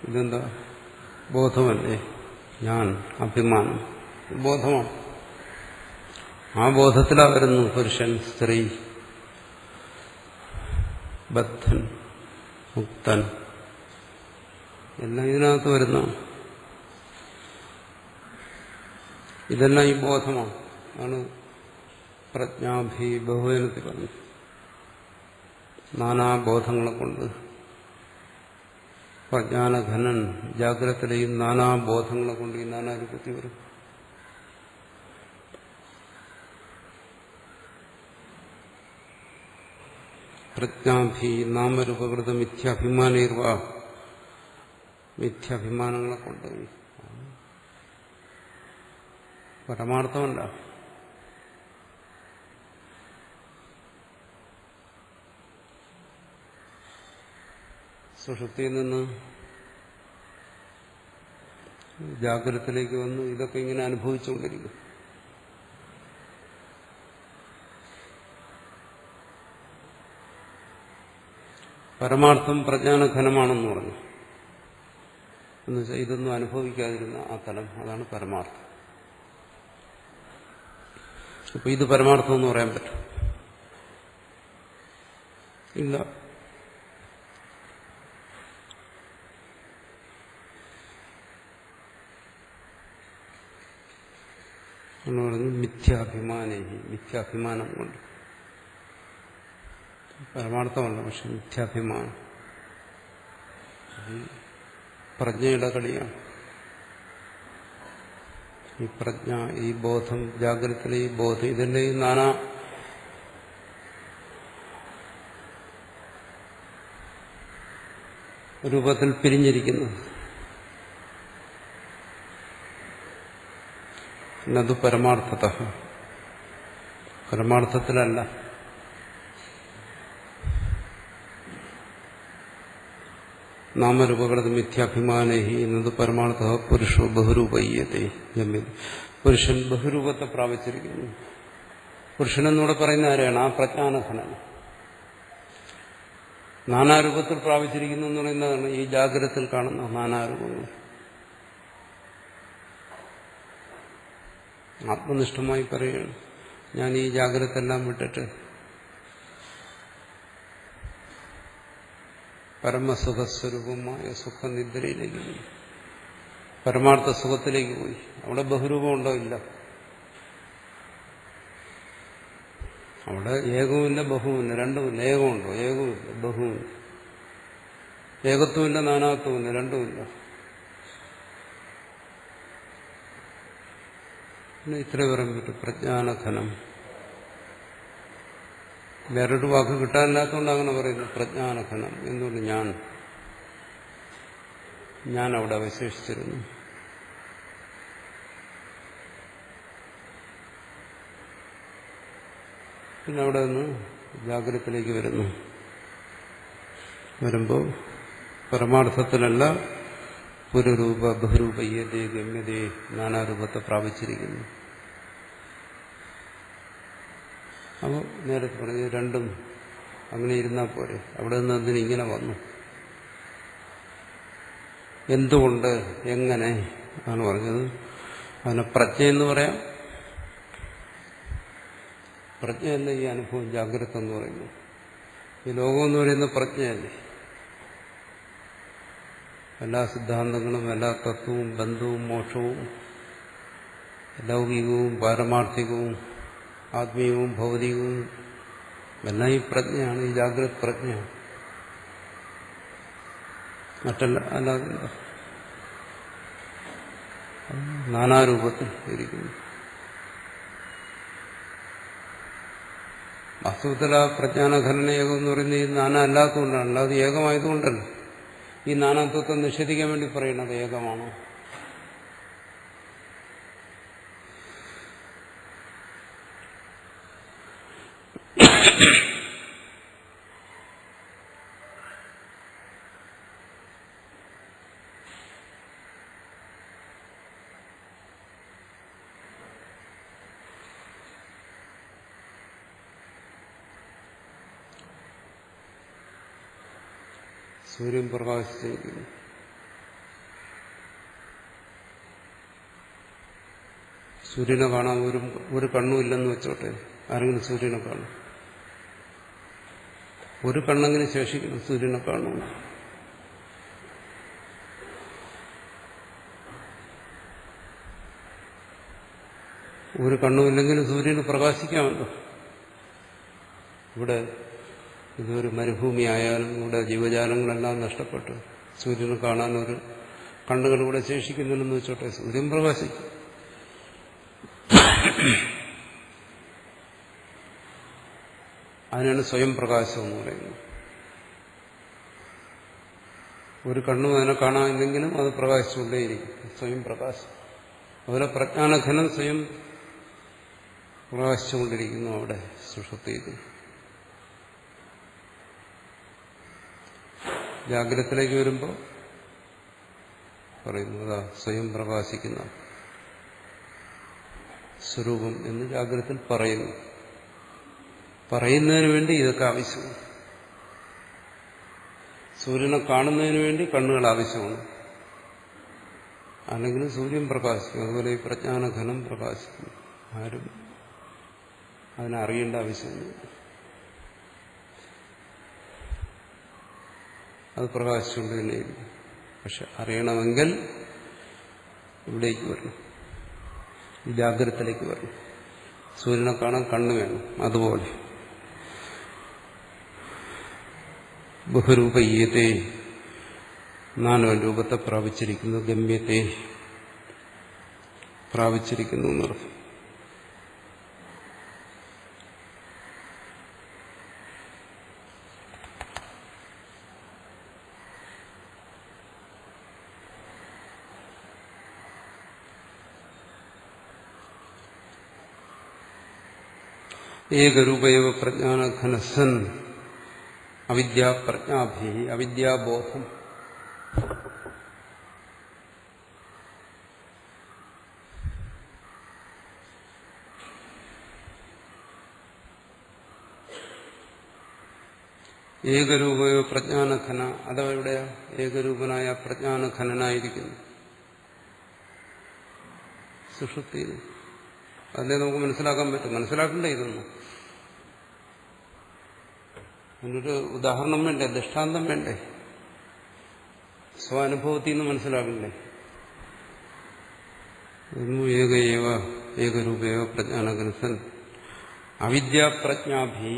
ഇതെന്താ? ബോധമല്ലേ? ഞാൻ അഭിമാനം ബോധമാണ്. ആ ബോധത്തിലാ വരുന്നു പുരുഷൻ, സ്ത്രീ, ബദ്ധൻ, മുക്തൻ എല്ലാം ഇതിനകത്ത് വരുന്ന. ഇതെല്ലാം ഈ ബോധമാണ്. ആണ് പ്രജ്ഞാഭി ബഹുവചനത്തിൽ പറഞ്ഞു. നാനാബോധങ്ങളെ കൊണ്ട് പ്രജ്ഞാനഘനൻ ജാഗ്രതയിലെയും നാനാബോധങ്ങളെ കൊണ്ട് ഈ നാനാരൂപത്തിൽ വരും. പ്രജ്ഞാഭി നാമരൂപകൃത മിഥ്യാഭിമാനീർവ, മിഥ്യാഭിമാനങ്ങളെ കൊണ്ട്. പരമാർത്ഥമല്ല. സുഷുപ്തിയിൽ നിന്ന് ജാഗ്രതത്തിലേക്ക് വന്ന് ഇതൊക്കെ ഇങ്ങനെ അനുഭവിച്ചുകൊണ്ടിരിക്കും. പരമാർത്ഥം പ്രജ്ഞാനഘനമാണെന്ന് പറഞ്ഞു. എന്നുവെച്ചാൽ ഇതൊന്നും അനുഭവിക്കാതിരുന്ന ആ തലം, അതാണ് പരമാർത്ഥം. അപ്പൊ ഇത് പരമാർത്ഥം എന്ന് പറയാൻ പറ്റും? ഇല്ല. എന്ന് പറഞ്ഞു മിഥ്യാഭിമാനേ, മിഥ്യാഭിമാനം കൊണ്ട്. പരമാർത്ഥമല്ല, പക്ഷെ മിഥ്യാഭിമാനം പ്രജ്ഞയുടെ കളിയാണ്. ഈ പ്രജ്ഞ, ഈ ബോധം, ജാഗ്രതയിലെ ഈ ബോധം, ഇതിന്റെ ഈ നാനാ രൂപത്തിൽ പിരിഞ്ഞിരിക്കുന്നു. എന്നത് പരമാർത്ഥത, പരമാർത്ഥത്തിലല്ല. നാമരൂപകൃത മിഥ്യാഭിമാനേഹി എന്നത് പരമാർത്ഥ പുരുഷോ ബഹുരൂപയ്യതേ. പുരുഷൻ ബഹുരൂപത്തെ പ്രാപിച്ചിരിക്കുന്നു. പുരുഷനെന്നൂടെ പറയുന്ന ആരെയാണ്? ആ പ്രജ്ഞാനഘനൻ. നാനാരൂപത്തിൽ പ്രാപിച്ചിരിക്കുന്നു എന്ന് പറയുന്നതാണ് ഈ ജാഗ്രതത്തിൽ കാണുന്ന നാനാരൂപങ്ങൾ. ആത്മനിഷ്ഠമായി പറയുകയാണ്, ഞാൻ ഈ ജാഗ്രത എല്ലാം വിട്ടിട്ട് പരമസുഖസ്വരൂപമായ സുഖനിദ്രയിലേക്ക് പോയി, പരമാർത്ഥ സുഖത്തിലേക്ക് പോയി. അവിടെ ബഹുരൂപമുണ്ടോ? ഇല്ല. അവിടെ ഏകവുമില്ല, ബഹുവില്ല, രണ്ടുമില്ല. ഏകമുണ്ടോ? ഏകവുമില്ല, ബഹുവില്ല. ഏകത്വമില്ല, നാനാത്വമില്ല, രണ്ടുമില്ല. പിന്നെ ഇത്രേ പറയാൻ പറ്റും, പ്രജ്ഞാനഘനം. വേറൊരു വാക്ക് കിട്ടാനില്ലാത്തതുകൊണ്ട് അങ്ങനെ പറയുന്നു, പ്രജ്ഞാനഘനം. എന്തുകൊണ്ട്? ഞാൻ അവിടെ അവശേഷിച്ചിരുന്നു. പിന്നെ അവിടെ നിന്ന് ജാഗ്രതത്തിലേക്ക് വരുന്നു. വരുമ്പോൾ പരമാർത്ഥത്തിലല്ല, പുരരൂപ ബഹുരൂപയ്യതേ ഗമ്യതേ, നാനാരൂപത്തെ പ്രാപിച്ചിരിക്കുന്നു. അപ്പോൾ നേരത്തെ പറഞ്ഞു, രണ്ടും അങ്ങനെ ഇരുന്നാൽ പോരെ. അവിടെ നിന്ന് അതിന് ഇങ്ങനെ വന്നു. എന്തുകൊണ്ട്, എങ്ങനെ ആണ് പറഞ്ഞത്. അതിനെ പ്രജ്ഞയെന്ന് പറയാം, പ്രജ്ഞയല്ല ഈ അനുഭവം, ജാഗ്രത എന്ന് പറയുന്നു. ഈ ലോകം എന്ന് പറയുന്ന പ്രജ്ഞയല്ലേ. എല്ലാ സിദ്ധാന്തങ്ങളും, എല്ലാ തത്വവും, ബന്ധവും, മോക്ഷവും, ലൗകികവും പാരമാർത്ഥികവും ആത്മീയവും ഭൗതികവും എല്ലാം ഈ പ്രജ്ഞയാണ്, ഈ ജാഗ്രത പ്രജ്ഞയാണ്. അല്ലാതെ നാനാരൂപത്തിൽ ഇരിക്കുന്നു. വാസ്തവത്തിൽ ആ പ്രജ്ഞാനഘടന ഏകം എന്ന് പറയുന്നത് ഈ നാന അല്ലാത്തതുകൊണ്ടാണ്. അല്ലാതെ ഏകമായതുകൊണ്ടല്ല. ഈ നാനാത്വത്തെ നിഷേധിക്കാൻ വേണ്ടി പറയുന്നത് ഏകമാണോ. സൂര്യൻ പ്രകാശിച്ചിരിക്കുന്നു. സൂര്യനെ കാണാൻ ഒരു കണ്ണുമില്ലെന്ന് വെച്ചോട്ടെ, ആരെങ്കിലും സൂര്യനെ കാണും? ഒരു കണ്ണെങ്കിലും ശേഷിക്കണം സൂര്യനെ കാണുന്നു. ഒരു കണ്ണുമില്ലെങ്കിലും സൂര്യന് പ്രകാശിക്കാമല്ലോ. ഇവിടെ ഇതൊരു മരുഭൂമി ആയാലും ഇവിടെ ജീവജാലങ്ങളെല്ലാം നഷ്ടപ്പെട്ടു. സൂര്യനെ കാണാൻ ഒരു കണ്ണുകളിലൂടെ ശേഷിക്കുന്നില്ലെന്ന് വെച്ചോട്ടെ, സൂര്യൻ പ്രകാശിക്കും. അതിനാണ് സ്വയം പ്രകാശം എന്ന് പറയുന്നത്. ഒരു കണ്ണും അതിനെ കാണാമെങ്കിലും അത് പ്രകാശിച്ചുകൊണ്ടേയിരിക്കും, സ്വയം പ്രകാശം. അതുപോലെ പ്രജ്ഞാനഘനം സ്വയം പ്രകാശിച്ചുകൊണ്ടിരിക്കുന്നു അവിടെ സുഷുപ്തിയിൽ. ജാഗ്രതത്തിലേക്ക് വരുമ്പോൾ പറയുന്നു അതാ സ്വയം പ്രകാശിക്കുന്ന സ്വരൂപം എന്ന് ജാഗ്രതത്തിൽ പറയുന്നു. പറയുന്നതിന് വേണ്ടി ഇതൊക്കെ ആവശ്യമാണ്. സൂര്യനെ കാണുന്നതിന് വേണ്ടി കണ്ണുകൾ ആവശ്യമാണ്. അല്ലെങ്കിൽ സൂര്യൻ പ്രകാശിക്കും. അതുപോലെ ഈ പ്രജ്ഞാനഘനം പ്രകാശിക്കും. ആരും അതിനറിയേണ്ട ആവശ്യമില്ല. അത് പ്രകാശിച്ചുകൊണ്ട് തന്നെയായിരിക്കും. പക്ഷെ അറിയണമെങ്കിൽ ഇവിടേക്ക് വരണം, ഈ ജാഗ്രതത്തിലേക്ക് വരണം. സൂര്യനെ കാണാൻ കണ്ണ് വേണം. അതുപോലെ ബഹുരൂപീയത്തെ, നാനവൻ രൂപത്തെ പ്രാപിച്ചിരിക്കുന്നു, ഗമ്യത്തെ പ്രാപിച്ചിരിക്കുന്നു എന്നർത്ഥം. ഏകരൂപേവ പ്രജ്ഞാനഘനസൻ അവിദ്യാപ്രജ്ഞാഭി, അവിദ്യാബോധം. ഏകരൂപയോ പ്രജ്ഞാനഘന, അഥവാ എവിടെയാ ഏകരൂപനായ പ്രജ്ഞാനഘനായിരിക്കുന്നു? സുഷുപ്തിയിൽ. അതിനെ നമുക്ക് മനസ്സിലാക്കാൻ പറ്റും. മനസ്സിലാക്കണ്ടേ ഇതൊന്നും? അതിനൊരു ഉദാഹരണം വേണ്ടേ, ദൃഷ്ടാന്തം വേണ്ടേ? സ്വാനുഭവത്തിൽ നിന്ന് മനസ്സിലാക്കണ്ടേ? ഏകയേവ ഏകരൂപേവ പ്രജ്ഞാനഘനസൻ അവിദ്യാപ്രജ്ഞാഭി.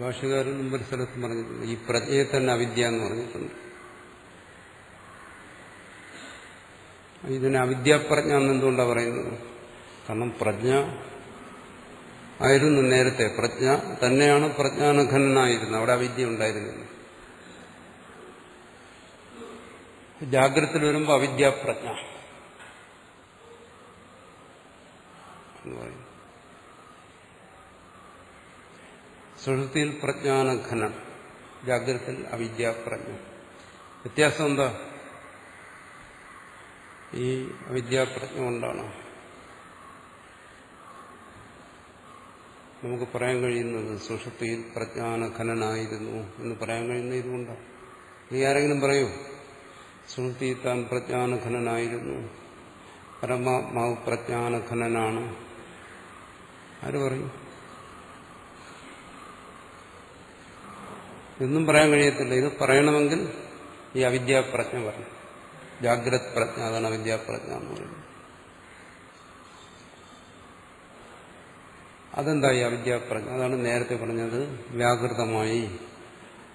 ഭാഷകാരൻ മുമ്പൊരു സ്ഥലത്ത് പറഞ്ഞിട്ടുണ്ട്, ഈ പ്രജ്ഞയെ തന്നെ അവിദ്യ എന്ന് പറഞ്ഞിട്ടുണ്ട്. ഇതിനെ അവിദ്യാപ്രജ്ഞ എന്നെന്തുകൊണ്ടാണ് പറയുന്നത്? കാരണം പ്രജ്ഞ ആയിരുന്നു നേരത്തെ. പ്രജ്ഞ തന്നെയാണ് പ്രജ്ഞാനഘനായിരുന്നത്. അവിടെ അവിദ്യ ഉണ്ടായിരുന്നില്ല. ജാഗ്രതയിൽ വരുമ്പോൾ അവിദ്യാപ്രജ്ഞ എന്ന് പറയും. സുഷുപ്തിയിൽ പ്രജ്ഞാനഘനം, ജാഗ്രതത്തിൽ അവിദ്യാപ്രജ്ഞ. വ്യത്യാസം എന്താ? ഈ അവിദ്യാപ്രജ്ഞ കൊണ്ടാണ് നമുക്ക് പറയാൻ കഴിയുന്നത് സുഷുപ്തിയിൽ പ്രജ്ഞാനഘനനായിരുന്നു എന്ന് പറയാൻ കഴിയുന്ന ഇതുകൊണ്ടാണ്. നീ ആരെങ്കിലും പറയൂ സുഷുപ്തിയിൽ താൻ പ്രജ്ഞാനഘനനായിരുന്നു, പരമാത്മാവ് പ്രജ്ഞാനഘനനാണ്? ആര് പറയും? ഇതൊന്നും പറയാൻ കഴിയത്തില്ല. ഇത് പറയണമെങ്കിൽ ഈ അവിദ്യാപ്രജ്ഞ പറയും. ജാഗ്രത് പ്രജ്ഞ, അതാണ് അവിദ്യാപ്രജ്ഞ എന്ന് പറയുന്നത്. അതെന്താ ഈ അവിദ്യാപ്രജ്ഞ? അതാണ് നേരത്തെ പറഞ്ഞത്, വ്യാകൃതമായി.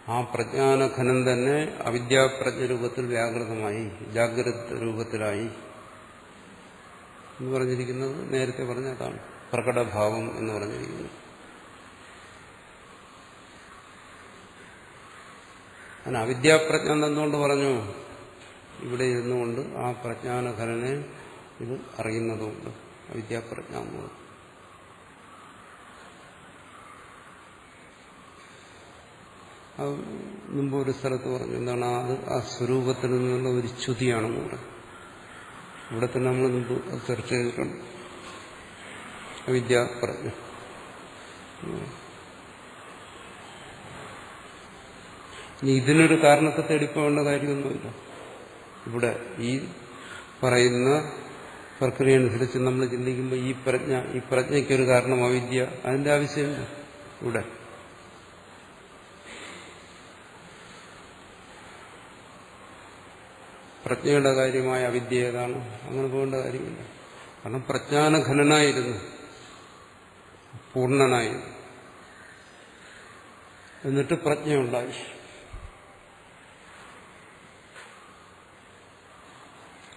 ആ പ്രജ്ഞാനഘനം തന്നെ അവിദ്യാപ്രജ്ഞ രൂപത്തിൽ വ്യാകൃതമായി, ജാഗ്രത് രൂപത്തിലായി എന്ന് പറഞ്ഞിരിക്കുന്നത് നേരത്തെ പറഞ്ഞ അതാണ് പ്രകടഭാവം എന്ന് പറഞ്ഞിരിക്കുന്നത്. അങ്ങനെ അവിദ്യാപ്രജ്ഞ എന്തുകൊണ്ട് പറഞ്ഞു? ഇവിടെ ഇരുന്നുകൊണ്ട് ആ പ്രജ്ഞാനഘനെ ഇത് അറിയുന്നതുകൊണ്ട് അവിദ്യാപ്രജ്ഞ എന്ന് പറഞ്ഞു. അത് മുമ്പ് ഒരു സ്ഥലത്ത് പറഞ്ഞു. എന്താണ് അത്? ആ സ്വരൂപത്തിൽ നിന്നുള്ള ഒരു ച്യുതിയാണെന്ന് പറഞ്ഞു. ഇവിടെ തന്നെ നമ്മൾ മുമ്പ് ചർച്ച ചെയ്തിട്ടുണ്ട് അവിദ്യാപ്രജ്ഞ. ഇനി ഇതിനൊരു കാരണത്തെ തേടിപ്പോവേണ്ട കാര്യമൊന്നുമില്ല. ഇവിടെ ഈ പറയുന്ന പ്രക്രിയ അനുസരിച്ച് നമ്മൾ ചിന്തിക്കുമ്പോൾ ഈ പ്രജ്ഞയ്ക്കൊരു കാരണം അവിദ്യ, അതിന്റെ ആവശ്യമില്ല ഇവിടെ. പ്രജ്ഞയുടെ കാര്യമായ അവിദ്യ ഏതാണ്? അങ്ങനെ പോകേണ്ട കാര്യമില്ല. കാരണം പ്രജ്ഞാനഘനനായിരുന്നു, പൂർണ്ണനായിരുന്നു, എന്നിട്ട് പ്രജ്ഞയുണ്ടായി.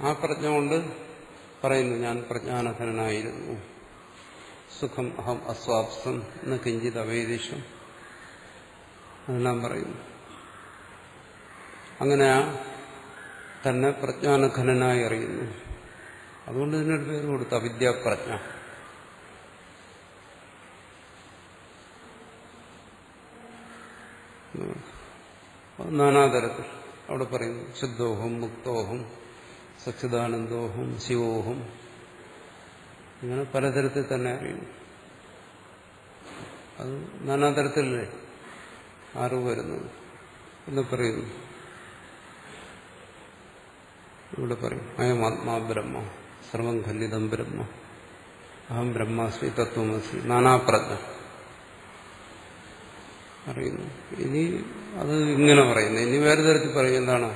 ആ പ്രജ്ഞ കൊണ്ട് പറയുന്നു ഞാൻ പ്രജ്ഞാനഘനായിരുന്നു, സുഖം അഹം അസ്വാപ്സം എന്ന കിഞ്ചിത് അവേദിഷം അതെല്ലാം പറയുന്നു. അങ്ങനെ തന്നെ പ്രജ്ഞാനഘനായി അറിയുന്നു. അതുകൊണ്ട് ഇതിനൊരു പേര് കൊടുത്തു അവിദ്യാപ്രജ്ഞ. നാനാതരത്തിൽ അവിടെ പറയുന്നു ശുദ്ധോഹം, മുക്തോഹം, സച്ചിദാനന്ദോഹം, ശിവോഹം, ഇങ്ങനെ പലതരത്തിൽ തന്നെ അറിയുന്നു. അത് നാനാതരത്തിലല്ലേ അറിവ് വരുന്നത് എന്ന് പറയുന്നു. ഇവിടെ പറയും അയം ആത്മാ ബ്രഹ്മ സർവം ഖല്ലിതം ബ്രഹ്മ അഹം ബ്രഹ്മാസ്മി തത്വമസി, നാനാപ്രജ്ഞ അറിയുന്നു. ഇനി അത് ഇങ്ങനെ പറയുന്നു. ഇനി വേറെ തരത്തിൽ പറയും എന്താണ്?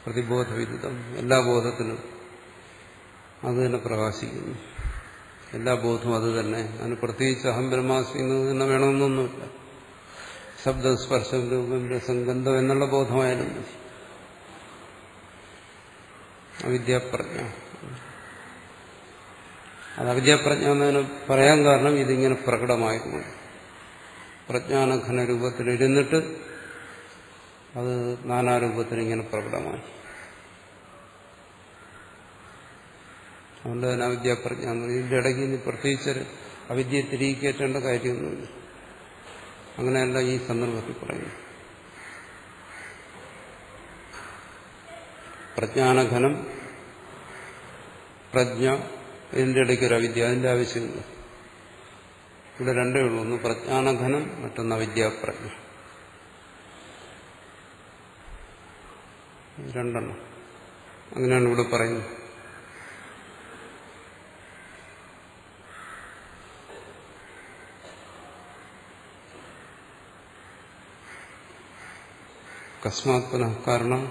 പ്രതിബോധവിദിതം, എല്ലാ ബോധത്തിലും അത് തന്നെ പ്രകാശിക്കുന്നു, എല്ലാ ബോധവും അത് തന്നെ. അതിന് പ്രത്യേകിച്ച് അഹം ബ്രഹ്മാസ്മി എന്ന് തന്നെ വേണമെന്നൊന്നുമില്ല. ശബ്ദം, സ്പർശം, രൂപം, രസം, ഗന്ധം എന്നുള്ള ബോധമായാലും മതി. അവിദ്യാപ്രജ്ഞ. അത് അവിദ്യാപ്രജ്ഞ എന്നതിന് പറയാൻ കാരണം ഇതിങ്ങനെ പ്രകടമായിരുന്നു. പ്രജ്ഞാനഘന രൂപത്തിലിരുന്നിട്ട് അത് നാനാരൂപത്തിൽ ഇങ്ങനെ പ്രകടമായി. അതുകൊണ്ട് തന്നെ അവിദ്യാപ്രജ്ഞ എന്ന് പറയും. ഇതിന്റെ ഇടയ്ക്ക് ഇനി പ്രത്യേകിച്ച് അവിദ്യയെ തിരികെ കയറ്റേണ്ട കാര്യമൊന്നുമില്ല. അങ്ങനെയല്ല ഈ സന്ദർഭത്തിൽ പറയുന്നു. പ്രജ്ഞാനഘനം, പ്രജ്ഞ, ഇതിന്റെ ഇടയ്ക്കൊരു അവിദ്യ, അതിന്റെ ആവശ്യമില്ല. ഇവിടെ രണ്ടേ ഉള്ളൂ, ഒന്ന് പ്രജ്ഞാനഘനം, മറ്റൊന്ന് അവിദ്യാപ്രജ്ഞ. രണ്ടെണ്ണം. അങ്ങനെയാണ് ഇവിടെ പറയുന്നത്. കസ്മാത് പുനഃ കാരണം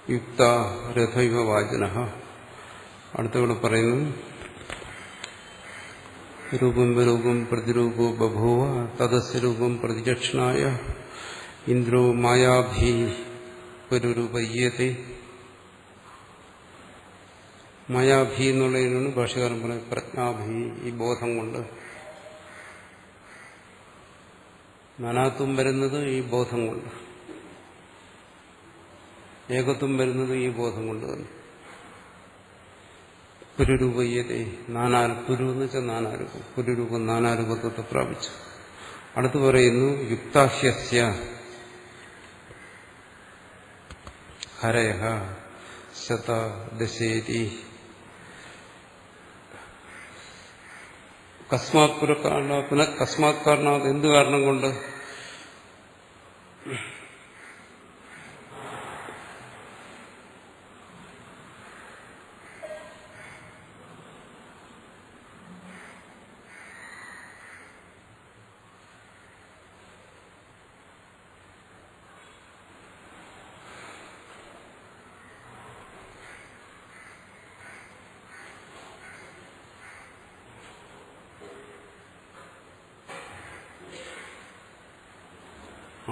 യുക്ത രഥൈവ വാചന. അടുത്തവിടെ പറയുന്നു രൂപം വിരൂപം പ്രതിരൂപോ ബഭൂവ തദസ്യ രൂപം പ്രതിചക്ഷണായ ഇന്ദ്രോ മായാഭി പുരുരൂപയ്യത്തെ. മായാഭി എന്നുള്ളതിനാണ് ഭാഷകാരൻ പറയുന്നത് പ്രജ്ഞാഭി, ഈ ബോധം കൊണ്ട്. നാനാത്വം വരുന്നത് ഈ ബോധം കൊണ്ട്, ഏകത്വം വരുന്നത് ഈ ബോധം കൊണ്ട് തന്നെ. പുരുരൂപയ്യതേ പുരു എന്ന് വെച്ചാൽ നാനാരൂപം, പുരുരൂപം നാനാരൂപത്വത്തെ പ്രാപിച്ചു. അടുത്ത് പറയുന്നു യുക്താഹ്യസ്യ ഹരയഃ ശതദശേതി കസ്മാത് പുനഃ കസ്മാത് കാരണാത് എന്ത് കാരണം കൊണ്ട്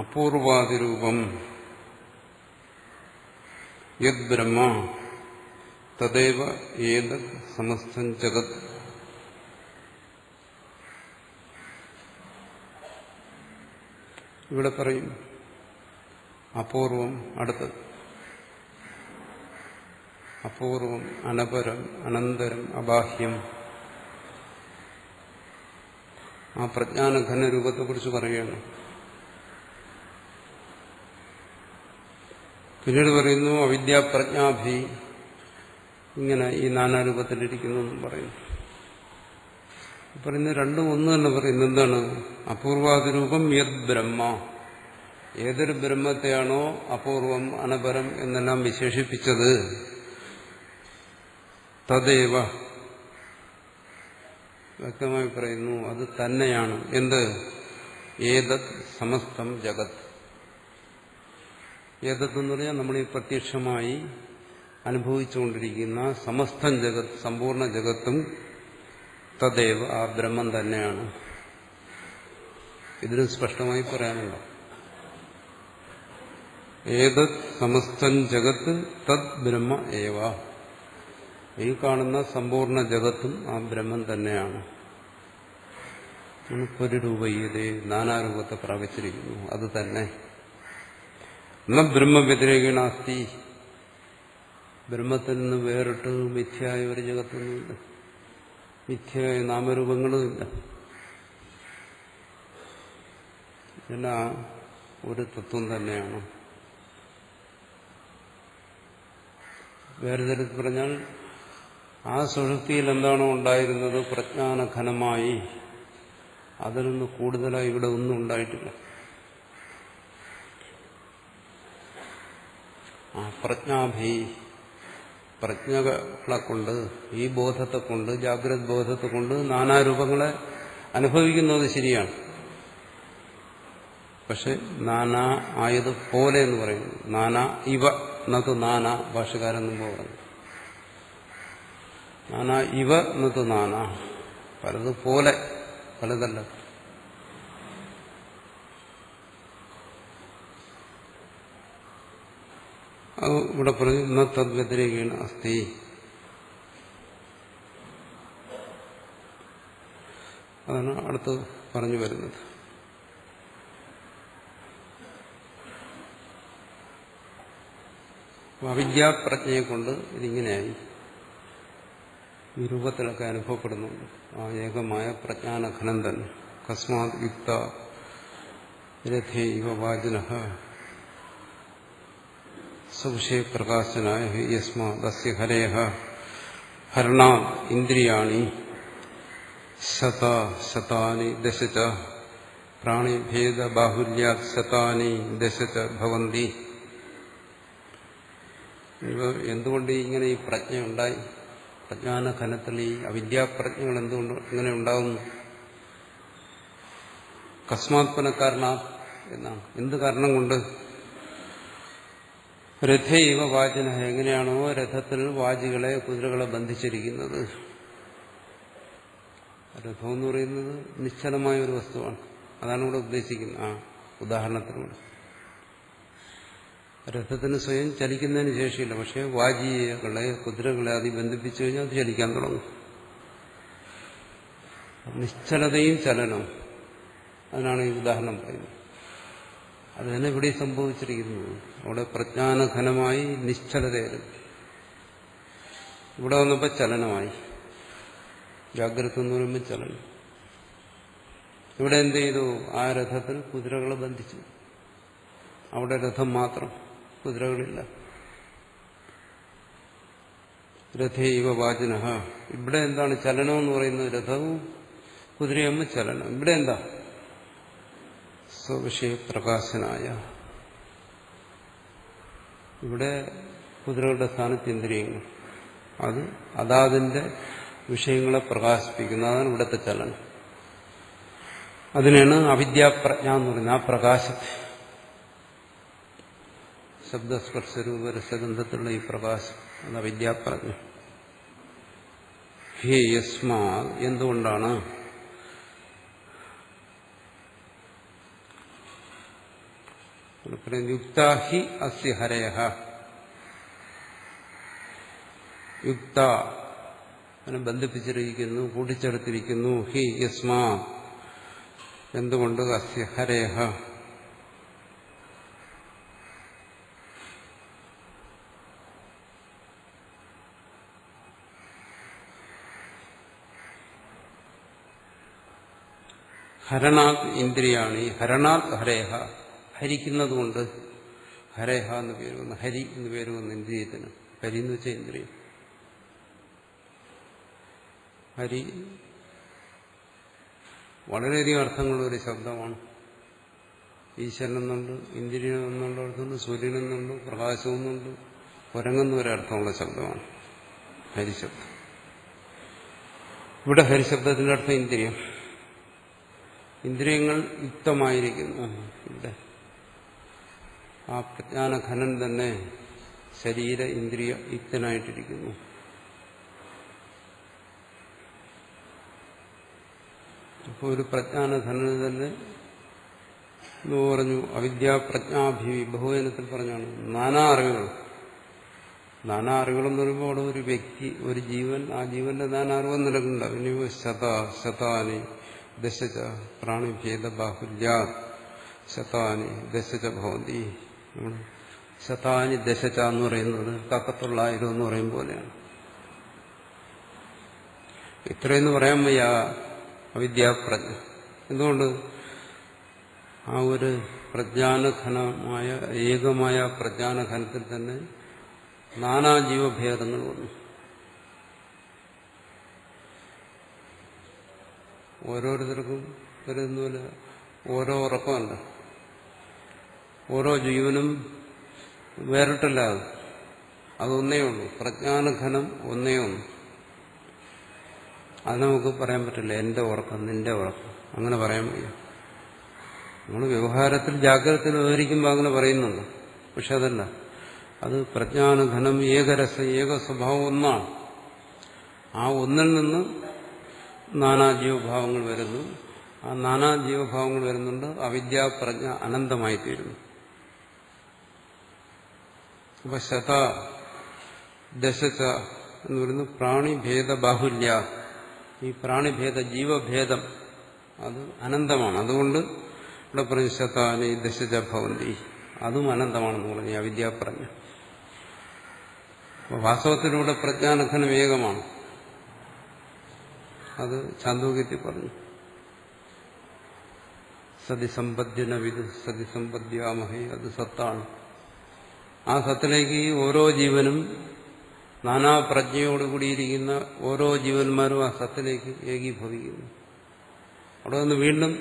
അപൂർവാദിരൂപം യത് ബ്രഹ്മ തദേവ ഏതത് സമസ്തം ജഗത്. ഇവിടെ പറയും അപൂർവം അടുത്തത്, അപൂർവം അനപരം അനന്തരം അബാഹ്യം. ആ പ്രജ്ഞാനഘന രൂപത്തെക്കുറിച്ച് പറയുകയാണ്. പിന്നീട് പറയുന്നു അവിദ്യാപ്രജ്ഞാഭി ഇങ്ങനെ ഈ നാനാരൂപത്തിലിരിക്കുന്നു എന്നും പറയുന്നു. പറയുന്നത് രണ്ടും ഒന്ന് തന്നെ പറയുന്നു. എന്താണ്? അപൂർവാദിരൂപം യത് ബ്രഹ്മ, ഏതൊരു ബ്രഹ്മത്തെയാണോ അപൂർവം അനപരം എന്നെല്ലാം വിശേഷിപ്പിച്ചത്, തദേവ വ്യക്തമായി പറയുന്നു അത് തന്നെയാണ്. എന്ത്? ഏതത് സമസ്തം ജഗത്. ഏതെന്ന് പറഞ്ഞാൽ നമ്മൾ ഈ പ്രത്യക്ഷമായി അനുഭവിച്ചുകൊണ്ടിരിക്കുന്ന സമസ്തം ജഗത്, സമ്പൂർണ്ണ ജഗത്തും തദേവ ആ ബ്രഹ്മം തന്നെയാണ്. ഇതിനും സ്പഷ്ടമായി പറയാനുണ്ടോ? ഏതത് സമസ്തം ജഗത്ത് തദ് ബ്രഹ്മ ഏവ. ഈ കാണുന്ന സമ്പൂർണ്ണ ജഗത്തും ആ ബ്രഹ്മം തന്നെയാണ്. പുരുരൂപയ്യതേ നാനാരൂപത്തെ പ്രാപിച്ചിരിക്കുന്നു, അത് തന്നെ. ന ബ്രഹ്മവ്യതിരേകണാസ്തി, ബ്രഹ്മത്തിൽ നിന്ന് വേറിട്ട് മിഥ്യയായ ഒരു ജഗത്തൊന്നുമില്ല, മിഥ്യയായ നാമരൂപങ്ങളുമില്ല. എല്ലാം ഒരു തത്വം തന്നെയാണ്. വേറെ തരത്തിൽ പറഞ്ഞാൽ ആ സുഷുപ്തിയിൽ എന്താണോ ഉണ്ടായിരുന്നത് പ്രജ്ഞാനഘനമായി, അതിൽ നിന്ന് കൂടുതലായി ഇവിടെ ഒന്നും ഉണ്ടായിട്ടില്ല. ആ പ്രജ്ഞാഭി, പ്രജ്ഞകളെ കൊണ്ട്, ഈ ബോധത്തെ കൊണ്ട്, ജാഗ്രത് ബോധത്തെ കൊണ്ട് നാനാരൂപങ്ങളെ അനുഭവിക്കുന്നത് ശരിയാണ്. പക്ഷെ നാനാ ആയതുപോലെ എന്ന് പറയുന്നു. നാനാ ഇവ നതു നാനാ, ഭാഷകാരൻ മുമ്പ് പറഞ്ഞു. നാനാ ഇവ നതു നാനാ, പലതുപോലെ, പലതല്ല. അത് ഇവിടെ പറഞ്ഞു ന തദ്വ്യതിരേകേണ അസ്തി. അതാണ് അടുത്ത് പറഞ്ഞു വരുന്നത്. അവിദ്യാപ്രജ്ഞയെ കൊണ്ട് ഇതിങ്ങനെയായി ഈ രൂപത്തിലൊക്കെ അനുഭവപ്പെടുന്നുണ്ട്. ആ ഏകമായ പ്രജ്ഞാനഘനം തന്നെ. കസ്മാത് യുക്ത രഥേ ഇവ വാജിനഃ സുവിഷയപ്രകാശനായ യസ്മാദസ്യ ഹരേഃ ഹരണാത് ഇന്ദ്രിയാണി ശതാനി ദശ ച പ്രാണിഭേദബാഹുല്യാത് ശതാനി ദശ ച ഭവന്തി. എന്തുകൊണ്ട് ഇങ്ങനെ ഈ പ്രജ്ഞ ഉണ്ടായി? പ്രജ്ഞാനഘനത്തിൽ ഈ അവിദ്യാപ്രജ്ഞകൾ എന്തുകൊണ്ട് ഇങ്ങനെ ഉണ്ടാകുന്നു? കസ്മാത്പനക്കാരണ എന്നാണ്. എന്ത് കാരണം കൊണ്ട്? രഥൈവ വാചന, എങ്ങനെയാണോ രഥത്തിൽ വാജികളെ, കുതിരകളെ ബന്ധിച്ചിരിക്കുന്നത്. രഥം എന്ന് പറയുന്നത് നിശ്ചലമായ ഒരു വസ്തുവാണ്. അതാണ് ഇവിടെ ഉദ്ദേശിക്കുന്നത് ആ ഉദാഹരണത്തിലൂടെ. രഥത്തിന് സ്വയം ചലിക്കുന്നതിന് ശേഷിയില്ല, പക്ഷെ വാജികളെ, കുതിരകളെ അതി ബന്ധിപ്പിച്ചു കഴിഞ്ഞാൽ അത് ചലിക്കാൻ തുടങ്ങും. നിശ്ചലതയും ചലനവും, അതിനാണ് ഈ ഉദാഹരണം പറയുന്നത്. അത് തന്നെ ഇവിടെ സംഭവിച്ചിരിക്കുന്നത്. അവിടെ പ്രജ്ഞാനഘനമായി നിശ്ചലതയായിരുന്നു. ഇവിടെ വന്നപ്പോൾ ചലനമായി. ജാഗ്രത എന്ന് പറയുമ്പോൾ ചലനം. ഇവിടെ എന്ത് ചെയ്തു? ആ രഥത്തിൽ കുതിരകളെ ബന്ധിച്ചു. അവിടെ രഥം മാത്രം, കുതിരകളില്ല. രഥേവ വാചന. ഇവിടെ എന്താണ് ചലനം എന്ന് പറയുന്നത്? രഥവും കുതിരയാകുമ്പോൾ ചലനം. ഇവിടെ എന്താ? സ്വവിഷയ പ്രകാശനായ. ഇവിടെ കുതിരകളുടെ സ്ഥാനത്ത് ഇന്ദ്രിയങ്ങൾ, അത് അതാതിന്റെ വിഷയങ്ങളെ പ്രകാശിപ്പിക്കുന്നു. അതാണ് ഇവിടുത്തെ ചലനം. അതിനാണ് അവിദ്യാപ്രജ്ഞ എന്ന് പറയുന്നത്. ആ പ്രകാശത്തെ, ശബ്ദസ്പർശരൂപരസഗന്ധത്തിലുള്ള ഈ പ്രകാശം, അത് അവിദ്യാപ്രജ്ഞ. ഹേ യസ്മാ, എന്തുകൊണ്ടാണ്? യുക്താ ഹി അസ്യ ഹരയഃ. യുക്ത അതിനെ ബന്ധിപ്പിച്ചിരിക്കുന്നു, കൂട്ടിച്ചേർത്തിരിക്കുന്നു. ഹി യസ്മാ, എന്തുകൊണ്ട്? അസ്യ ഹരയഃ, ഹരണാത് ഇന്ദ്രിയാണി. ഹരണാത് ഹരേഹ, ഹരിക്കുന്നതുകൊണ്ട്. ഹരേഹ എന്ന് പേര് വന്നു, ഹരി എന്ന് പേര് വന്നു ഇന്ദ്രിയത്തിന്. ഹരി എന്ന് വെച്ചാൽ ഇന്ദ്രിയം. ഹരി വളരെയധികം അർത്ഥങ്ങളുള്ള ഒരു ശബ്ദമാണ്. ഈശ്വരൻ എന്നുണ്ട്, ഇന്ദ്രിയം എന്നുള്ള അർത്ഥമുണ്ട്, സൂര്യൻ എന്നുണ്ട്, പ്രകാശം എന്നുണ്ട്, കുരങ്ങെന്ന് വരെ അർത്ഥമുള്ള ശബ്ദമാണ് ഹരിശബ്ദം. ഇവിടെ ഹരിശബ്ദത്തിന്റെ അർത്ഥം ഇന്ദ്രിയം. ഇന്ദ്രിയങ്ങൾ യുക്തമായിരിക്കുന്നു. ഇവിടെ ആ പ്രജ്ഞാനഘനൻ തന്നെ ശരീര ഇന്ദ്രിയ യുക്തനായിട്ടിരിക്കുന്നു. അപ്പോൾ ഒരു പ്രജ്ഞാനഘനന് തന്നെ എന്ന് പറഞ്ഞു. അവിദ്യാപ്രജ്ഞാഭി ബഹുവചനത്തിൽ പറഞ്ഞാണ് നാനാ അറിവുകൾ. നാനാ അറിവുകളെന്ന് പറയുമ്പോൾ അവിടെ ഒരു വ്യക്തി, ഒരു ജീവൻ, ആ ജീവന്റെ നാനാ അറിവ് നിലക്കുണ്ടാവും. ഇനി ശതാനി ദശച പ്രാണിഭേദ ബാഹുല്യാ ശതാനി ദശച ഭവന്തി. ശതാനി ദശച എന്ന് പറയുന്നത് കാക്കത്തുള്ള 1000 എന്ന് പറയും പോലെയാണ്. ഇത്രയെന്ന് പറയാൻ വയ്യ അവിദ്യാപ്രജ്ഞ. എന്തുകൊണ്ട്? ആ ഒരു പ്രജ്ഞാനഘനമായ ഏകമായ പ്രജ്ഞാനഘനത്തിൽ തന്നെ നാനാ ജീവഭേദങ്ങൾ വന്നു. ഓരോരുത്തർക്കും വരുന്നില്ല, ഓരോ ഉറക്കമല്ല. ഓരോ ജീവനും വേറിട്ടല്ല. അതൊന്നേ ഉള്ളൂ. പ്രജ്ഞാനഘനം ഒന്നേ ഉള്ളൂ. അത് നമുക്ക് പറയാൻ പറ്റില്ല. എന്റെ ഉറക്കം, നിന്റെ ഉറക്കം, അങ്ങനെ പറയാൻ വയ്യ. നമ്മൾ വ്യവഹാരത്തിൽ ജാഗ്രതയിൽ വിവരിക്കുമ്പോൾ അങ്ങനെ പറയുന്നുണ്ട്. പക്ഷെ അതല്ല. അത് പ്രജ്ഞാനഘനം ഏകരസ, ഏക സ്വഭാവം ഒന്നാണ്. ആ ഒന്നിൽ നിന്ന് നാനാ ജീവഭാവങ്ങൾ വരുന്നു. ആ നാനാ ജീവഭാവങ്ങൾ വരുന്നുണ്ട്. അവിദ്യാപ്രജ്ഞ അനന്തമായി തീരുന്നു. അപ്പൊ ശത ദശച എന്ന് പറയുന്നത് പ്രാണിഭേദ ബാഹുല്യ. ഈ പ്രാണിഭേദ ജീവഭേദം അത് അനന്തമാണ്. അതുകൊണ്ട് ഇവിടെ പറഞ്ഞ ശതാനി ദശച ഭവന്തി, അതും അനന്തമാണെന്ന് പറഞ്ഞു അവിദ്യാപ്രജ്ഞ. വാസ്തവത്തിലൂടെ പ്രജ്ഞാനഘനം ഏകമാണ്. അത് ചാന്തോക്യത്തിൽ പറഞ്ഞു. സതിസമ്പദ്യന വിദു സതിസമ്പദ്യാമഹേ, അത് സത്താണ്. ആ സത്തിലേക്ക് ഓരോ ജീവനും, നാനാപ്രജ്ഞയോടുകൂടിയിരിക്കുന്ന ഓരോ ജീവന്മാരും ആ സത്തിലേക്ക് ഏകീഭവിക്കുന്നു. അവിടെ നിന്ന് വീണ്ടും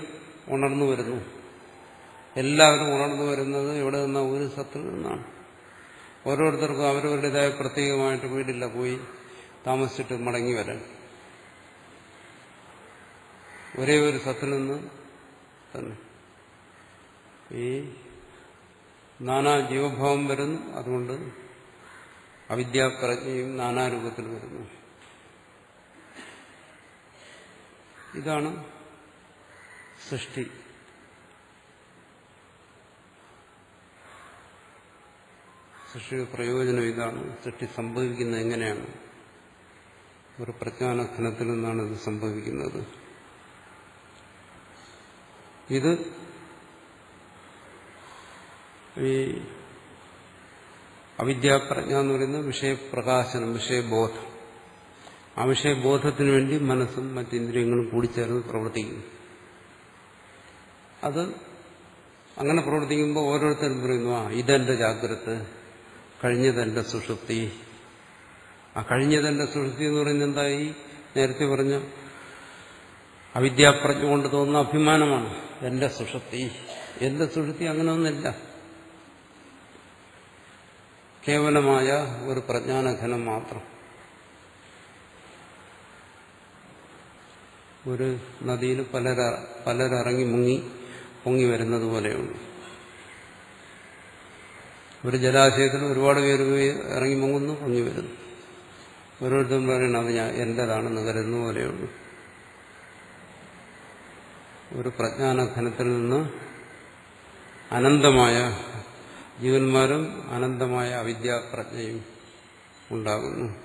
ഉണർന്നു വരുന്നു. എല്ലാവരും ഉണർന്നു വരുന്നത് എവിടെ നിന്ന? ഒരു സത്തിൽ നിന്നാണ്. ഓരോരുത്തർക്കും അവരവരുടേതായ പ്രത്യേകമായിട്ട് വീടില്ല, പോയി താമസിച്ചിട്ട് മടങ്ങി വരാൻ. ഒരേ ഒരു സത്തിൽ നിന്ന് തന്നെ ഈ നാനാ ജീവഭാവം വരുന്നു. അതുകൊണ്ട് അവിദ്യാപ്രജ്ഞയും നാനാരൂപത്തിൽ വരുന്നു. ഇതാണ് സൃഷ്ടി. സൃഷ്ടിയുടെ പ്രയോജനം ഇതാണ്. സൃഷ്ടി സംഭവിക്കുന്നത് എങ്ങനെയാണ്? ഒരു പ്രജ്ഞാനഘനത്തിൽ നിന്നാണ് ഇത് സംഭവിക്കുന്നത്. ഇത് ഈ അവിദ്യാപ്രജ്ഞ എന്ന് പറയുന്നത് വിഷയപ്രകാശനം, വിഷയബോധം. ആ വിഷയബോധത്തിന് വേണ്ടി മനസ്സും മറ്റിന്ദ്രിയങ്ങളും കൂടിച്ചേർന്ന് പ്രവർത്തിക്കുന്നു. അത് അങ്ങനെ പ്രവർത്തിക്കുമ്പോൾ ഓരോരുത്തരും പറയുന്നു, ഇതെന്റെ ജാഗ്രത, കഴിഞ്ഞതെന്റെ സുഷുപ്തി. ആ കഴിഞ്ഞതെന്റെ സുഷുപ്തി എന്ന് പറയുന്നത് എന്തായി? നേരത്തെ പറഞ്ഞ അവിദ്യാപ്രജ്ഞ കൊണ്ട് തോന്നുന്ന അഭിമാനമാണ്. എന്റെ സുഷുപ്തി. എന്റെ സുഷുപ്തി അങ്ങനെ ഒന്നില്ല. കേവലമായ ഒരു പ്രജ്ഞാനഘനം മാത്രം. ഒരു നദിയിൽ പലരിറങ്ങി മുങ്ങി പൊങ്ങി വരുന്നത് പോലെയുണ്ട്. ഒരു ജലാശയത്തിൽ ഒരുപാട് പേര് ഇറങ്ങി മുങ്ങുന്നു, പൊങ്ങി വരുന്നു. ഓരോരുത്തരും പറയുന്നത് അത് എന്റേതാണെന്ന് കരുതുന്ന പോലെയുള്ളൂ. ഒരു പ്രജ്ഞാനഘനത്തിൽ നിന്ന് അനന്തമായ ജീവന്മാരും അനന്തമായ അവിദ്യാപ്രജ്ഞയും ഉണ്ടാകുന്നു.